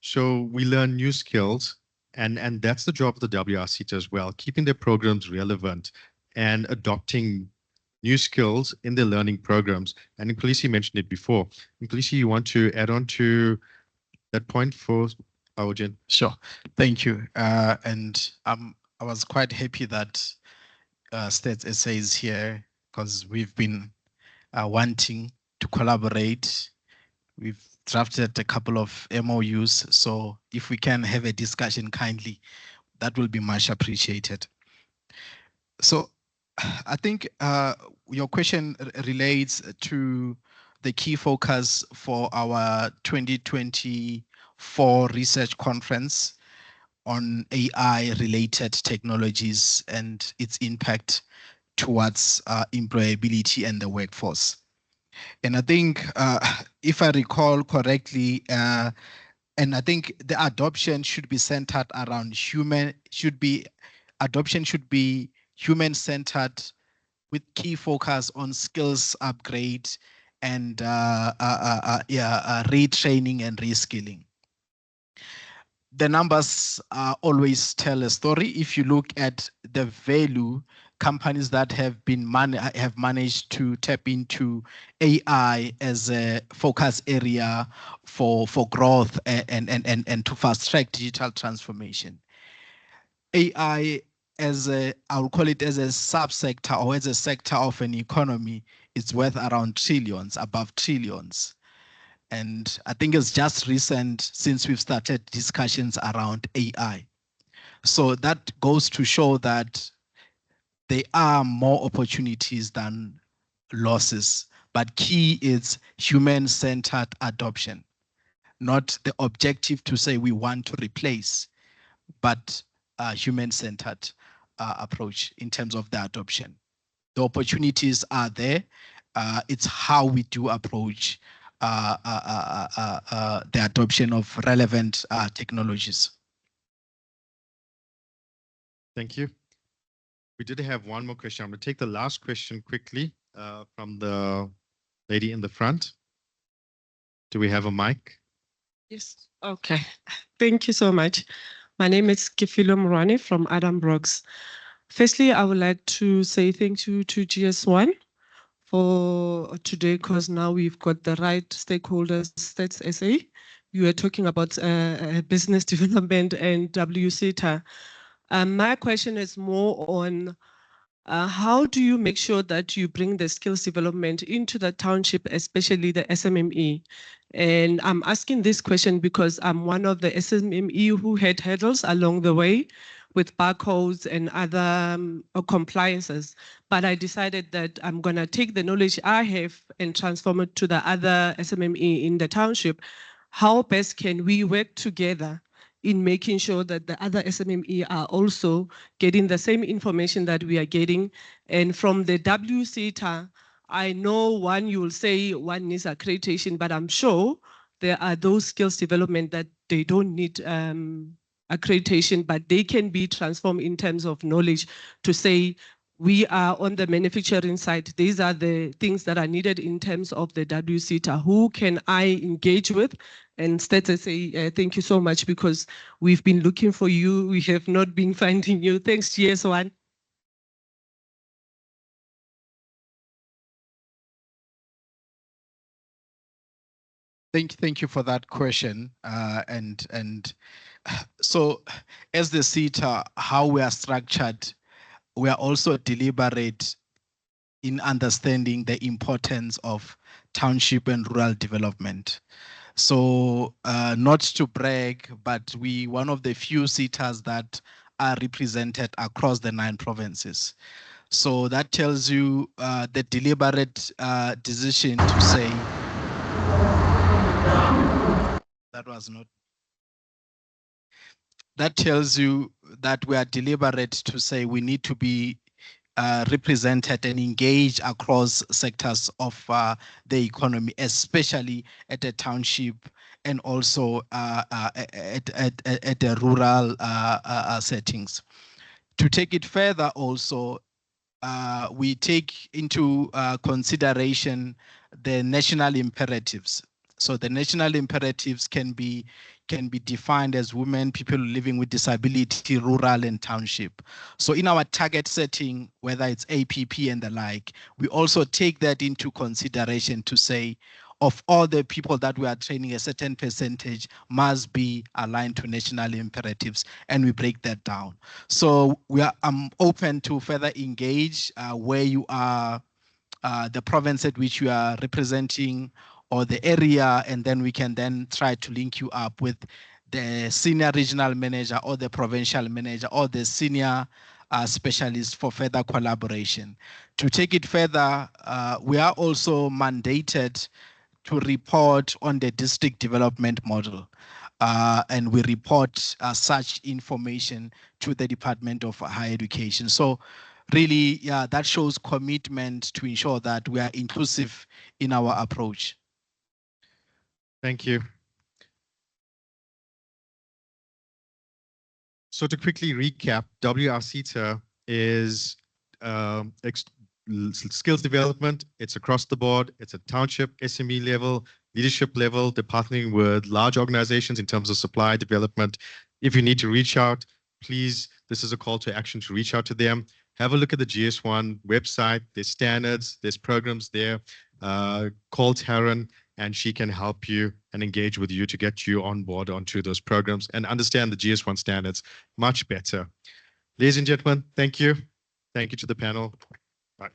So we learn new skills, and that's the job of the WRCT as well, keeping their programs relevant and adopting new skills in their learning programs. And Mpolisi mentioned it before. Mpolisi, you want to add on to that point for our Jen? Sure. Thank you. And I was quite happy that Stats SA is here, because we've been wanting to collaborate. We've drafted a couple of MOUs. So if we can have a discussion kindly, that will be much appreciated. So I think your question relates to the key focus for our 2024 research conference on AI-related technologies and its impact towards employability and the workforce. And I think, if I recall correctly, and I think the adoption should be centered around adoption should be human-centered, with key focus on skills upgrade and retraining and reskilling. The numbers always tell a story. If you look at the value companies that have managed to tap into AI as a focus area for growth and to fast track digital transformation. AI I'll call it as a subsector or as a sector of an economy, it's worth around trillions, above trillions. And I think it's just recent since we've started discussions around AI. So that goes to show that there are more opportunities than losses, but key is human-centered adoption, not the objective to say we want to replace, but a human-centered approach in terms of the adoption. The opportunities are there. It's how we do approach the adoption of relevant technologies. Thank you. We did have one more question. I'm going to take the last question quickly from the lady in the front. Do we have a mic? Yes. Okay. Thank you so much. My name is Kifilo Murani from Adam Brooks. Firstly, I would like to say thank you to GS1 for today, because now we've got the right stakeholders, Stats SA. You were talking about business development and WCTA. My question is more on how do you make sure that you bring the skills development into the township, especially the SMME? And I'm asking this question because I'm one of the SMME who had hurdles along the way with barcodes and other compliances. But I decided that I'm going to take the knowledge I have and transform it to the other SMME in the township. How best can we work together in making sure that the other SMME are also getting the same information that we are getting? And from the WCTA, I know one, you will say one needs accreditation, but I'm sure there are those skills development that they don't need accreditation, but they can be transformed in terms of knowledge to say, we are on the manufacturing side. These are the things that are needed in terms of the WCTA. Who can I engage with? And Stats say, thank you so much, because we've been looking for you. We have not been finding you. Thanks, GS1. Thank you for that question. So as the CETA, how we are structured, we are also deliberate in understanding the importance of township and rural development. So not to brag, but we one of the few CETAs that are represented across the 9 provinces. So that tells you the deliberate decision to say, that was not. That tells you that we are deliberate to say we need to be represented and engaged across sectors of the economy, especially at the township and also at the rural settings. To take it further also, we take into consideration the national imperatives. So the national imperatives can be defined as women, people living with disability, rural and township. So in our target setting, whether it's APP and the like, we also take that into consideration to say, of all the people that we are training, a certain percentage must be aligned to national imperatives, and we break that down. So I'm open to further engage where you are, the province at which you are representing, or the area, and then we can then try to link you up with the senior regional manager or the provincial manager or the senior specialist for further collaboration. To take it further, we are also mandated to report on the district development model. And we report such information to the Department of Higher Education. So really, yeah, that shows commitment to ensure that we are inclusive in our approach. Thank you. So to quickly recap, WRCTA is skills development. It's across the board. It's a township, SME level, leadership level, they're partnering with large organizations in terms of supply development. If you need to reach out, please, this is a call to action to reach out to them. Have a look at the GS1 website. There's standards, there's programs there. Call Taryn, and she can help you and engage with you to get you on board onto those programs and understand the GS1 standards much better. Ladies and gentlemen, thank you. Thank you to the panel. Bye.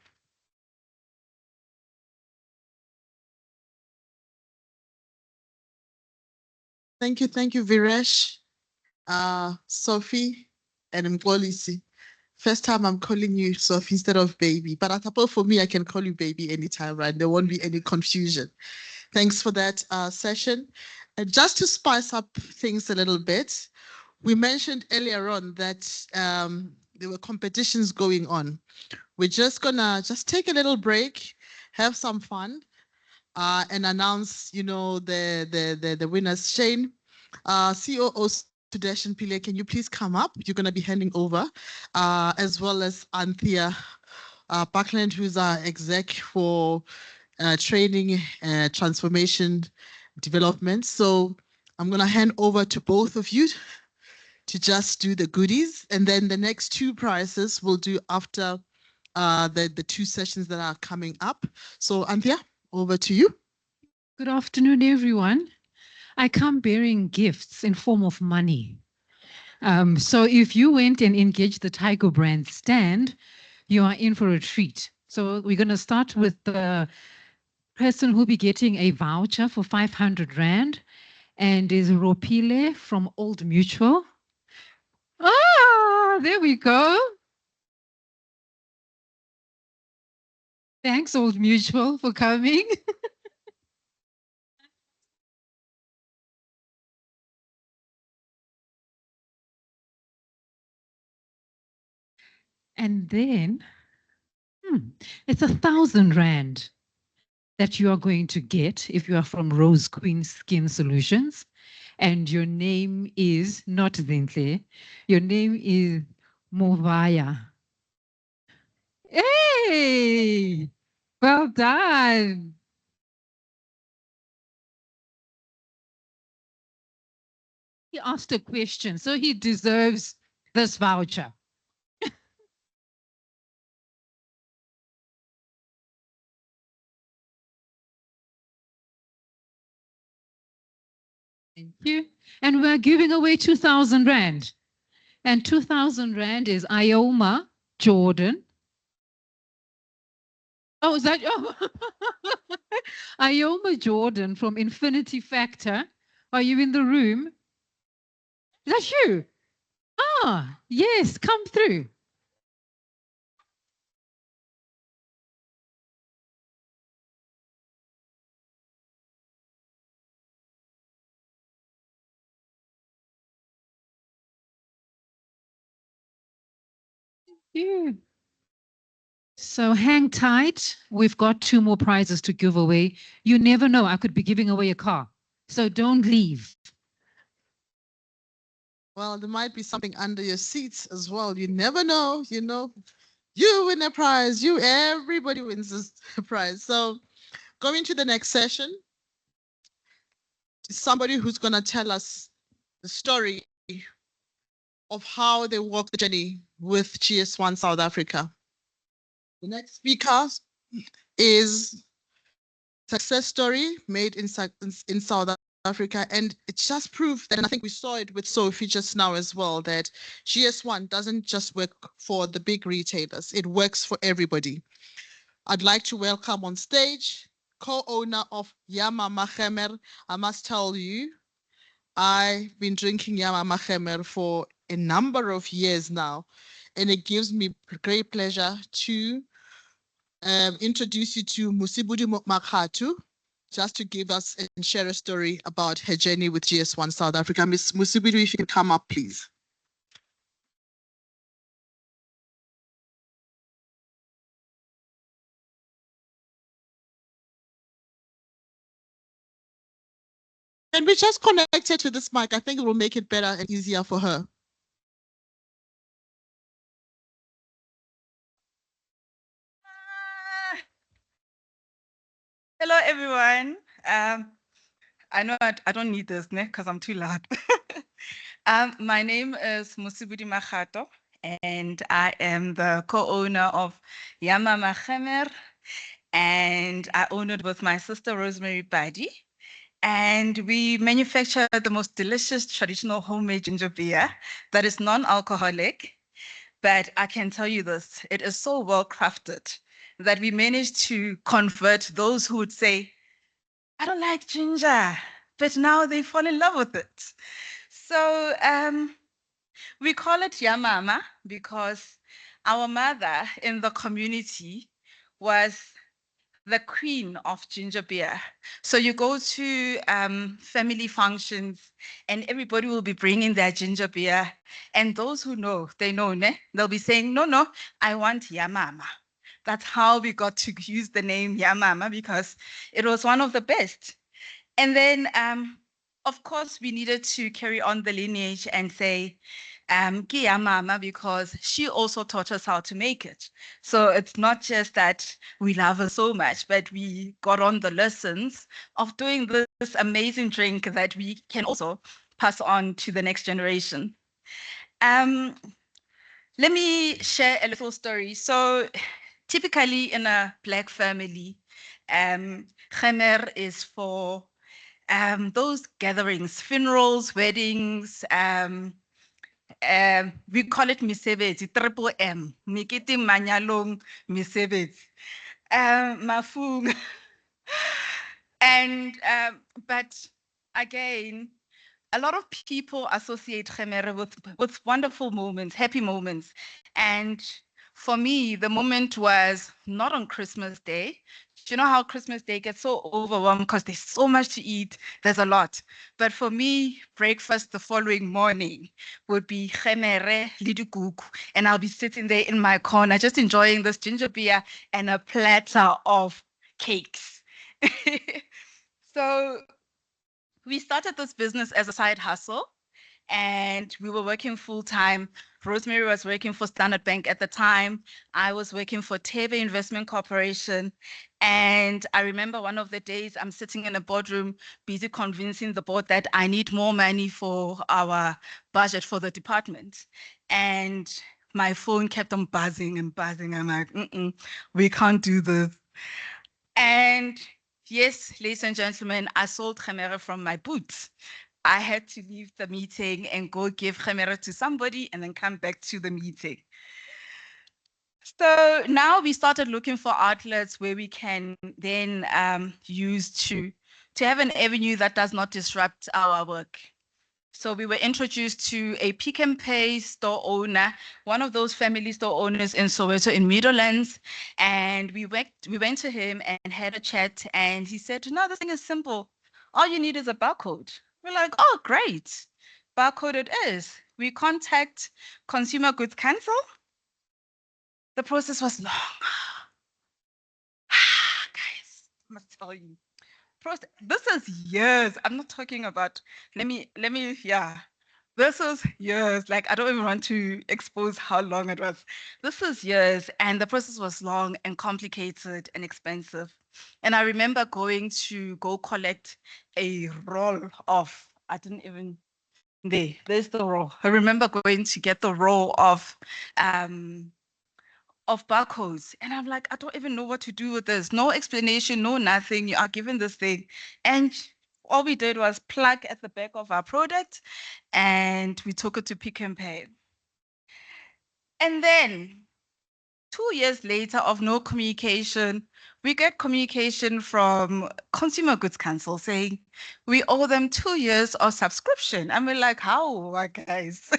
Thank you, Viresh, Sophie, and Mpolisi. First time I'm calling you Sophie instead of baby, but for me, I can call you baby anytime, right? There won't be any confusion. Thanks for that session. And just to spice up things a little bit, we mentioned earlier on that there were competitions going on. We're just gonna take a little break, have some fun, and announce, the winners. Shane, COO Sudesh Pile, can you please come up? You're going to be handing over, as well as Anthea Buckland, who's our exec for training, transformation, development. So I'm going to hand over to both of you to just do the goodies. And then the next two prizes we'll do after the two sessions that are coming up. So Anthea, over to you. Good afternoon, everyone. I come bearing gifts in form of money. So if you went and engaged the Tiger brand stand, you are in for a treat. So we're going to start with the person who'll be getting a voucher for 500 Rand, and is Ropile from Old Mutual. Ah, there we go. Thanks, Old Mutual, for coming. And then it's 1,000 Rand that you are going to get if you are from Rose Queen Skin Solutions. And your name is not Zintle. Your name is Movaya. Hey, well done. He asked a question, so he deserves this voucher. Thank you. And we're giving away 2,000 Rand. And 2,000 Rand is Ioma Jordan. Oh, is that? Oh. Ioma Jordan from Infinity Factor. Are you in the room? Is that you? Ah, yes, come through. You. So hang tight. We've got 2 more prizes to give away. You never know. I could be giving away a car. So don't leave. Well, there might be something under your seats as well. You never know, You win a prize. Everybody wins this prize. So going to the next session, somebody who's going to tell us the story of how they walked the journey with GS1 South Africa. The next speaker is success story made in South Africa, and it's just proof that, and I think we saw it with Sophie just now as well, that GS1 doesn't just work for the big retailers, it works for everybody. I'd like to welcome on stage co-owner of Yama Machemer. I must tell you, I've been drinking Yama Machemer for a number of years now, and it gives me great pleasure to introduce you to Musibudi Makhatu, just to give us and share a story about her journey with GS1 South Africa. Miss Musibudi, if you can come up, please. Can we just connect her to this mic? I think it will make it better and easier for her. Hello, everyone. I know I don't need this, because I'm too loud. My name is Musibudi Makhato, and I am the co-owner of Yama Machemer, and I own it with my sister, Rosemary Badi. And we manufacture the most delicious traditional homemade ginger beer that is non-alcoholic. But I can tell you this, it is so well crafted that we managed to convert those who would say, I don't like ginger, but now they fall in love with it. So we call it Yamama because our mother in the community was the queen of ginger beer. So you go to family functions and everybody will be bringing their ginger beer. And those who know, they know, ne? They'll be saying, no, I want Yamama. that's how we got to use the name Ya Mama, because it was one of the best. And then, of course, we needed to carry on the lineage and say, "Ke ya mama," because she also taught us how to make it. So it's not just that we love her so much, but we got on the lessons of doing this amazing drink that we can also pass on to the next generation. Let me share a little story. So typically in a Black family, Khamer is for those gatherings, funerals, weddings, we call it mesebetsi, triple M, mekete, manyalong, mesebetsi, mafung. And, but again, a lot of people associate Kgemere with wonderful moments, happy moments. And for me, the moment was not on Christmas Day. You know how Christmas Day gets so overwhelmed because there's so much to eat, there's a lot. But for me, breakfast the following morning would be Kgemere le dikuku. And I'll be sitting there in my corner, just enjoying this ginger beer and a platter of cakes. So we started this business as a side hustle and we were working full time. Rosemary was working for Standard Bank at the time. I was working for Tebe Investment Corporation. And I remember one of the days I'm sitting in a boardroom, busy convincing the board that I need more money for our budget for the department. And my phone kept on buzzing and buzzing. I'm like, we can't do this. And yes, ladies and gentlemen, I sold Kgemere from my boots. I had to leave the meeting and go give Kgemere to somebody and then come back to the meeting. So now we started looking for outlets where we can then use to have an avenue that does not disrupt our work. So we were introduced to a Pick and Pay store owner, one of those family store owners in Soweto in Meadowlands. And we went to him and had a chat and he said, no, this thing is simple. All you need is a barcode. We're like, oh, great. Barcode it is. We contact Consumer Goods Council. The process was long. Guys, I must tell you. This is years. I'm not talking about, yeah. This is years. Like, I don't even want to expose how long it was. This is years. And the process was long and complicated and expensive. And I remember going to go collect a roll of, I didn't even, there's the roll. I remember going to get the roll of barcodes. And I'm like, I don't even know what to do with this. No explanation, no nothing. You are given this thing. And all we did was plug at the back of our product and we took it to Pick and Pay. And then 2 years later of no communication, we get communication from Consumer Goods Council saying we owe them 2 years of subscription. And we're like, how, guys?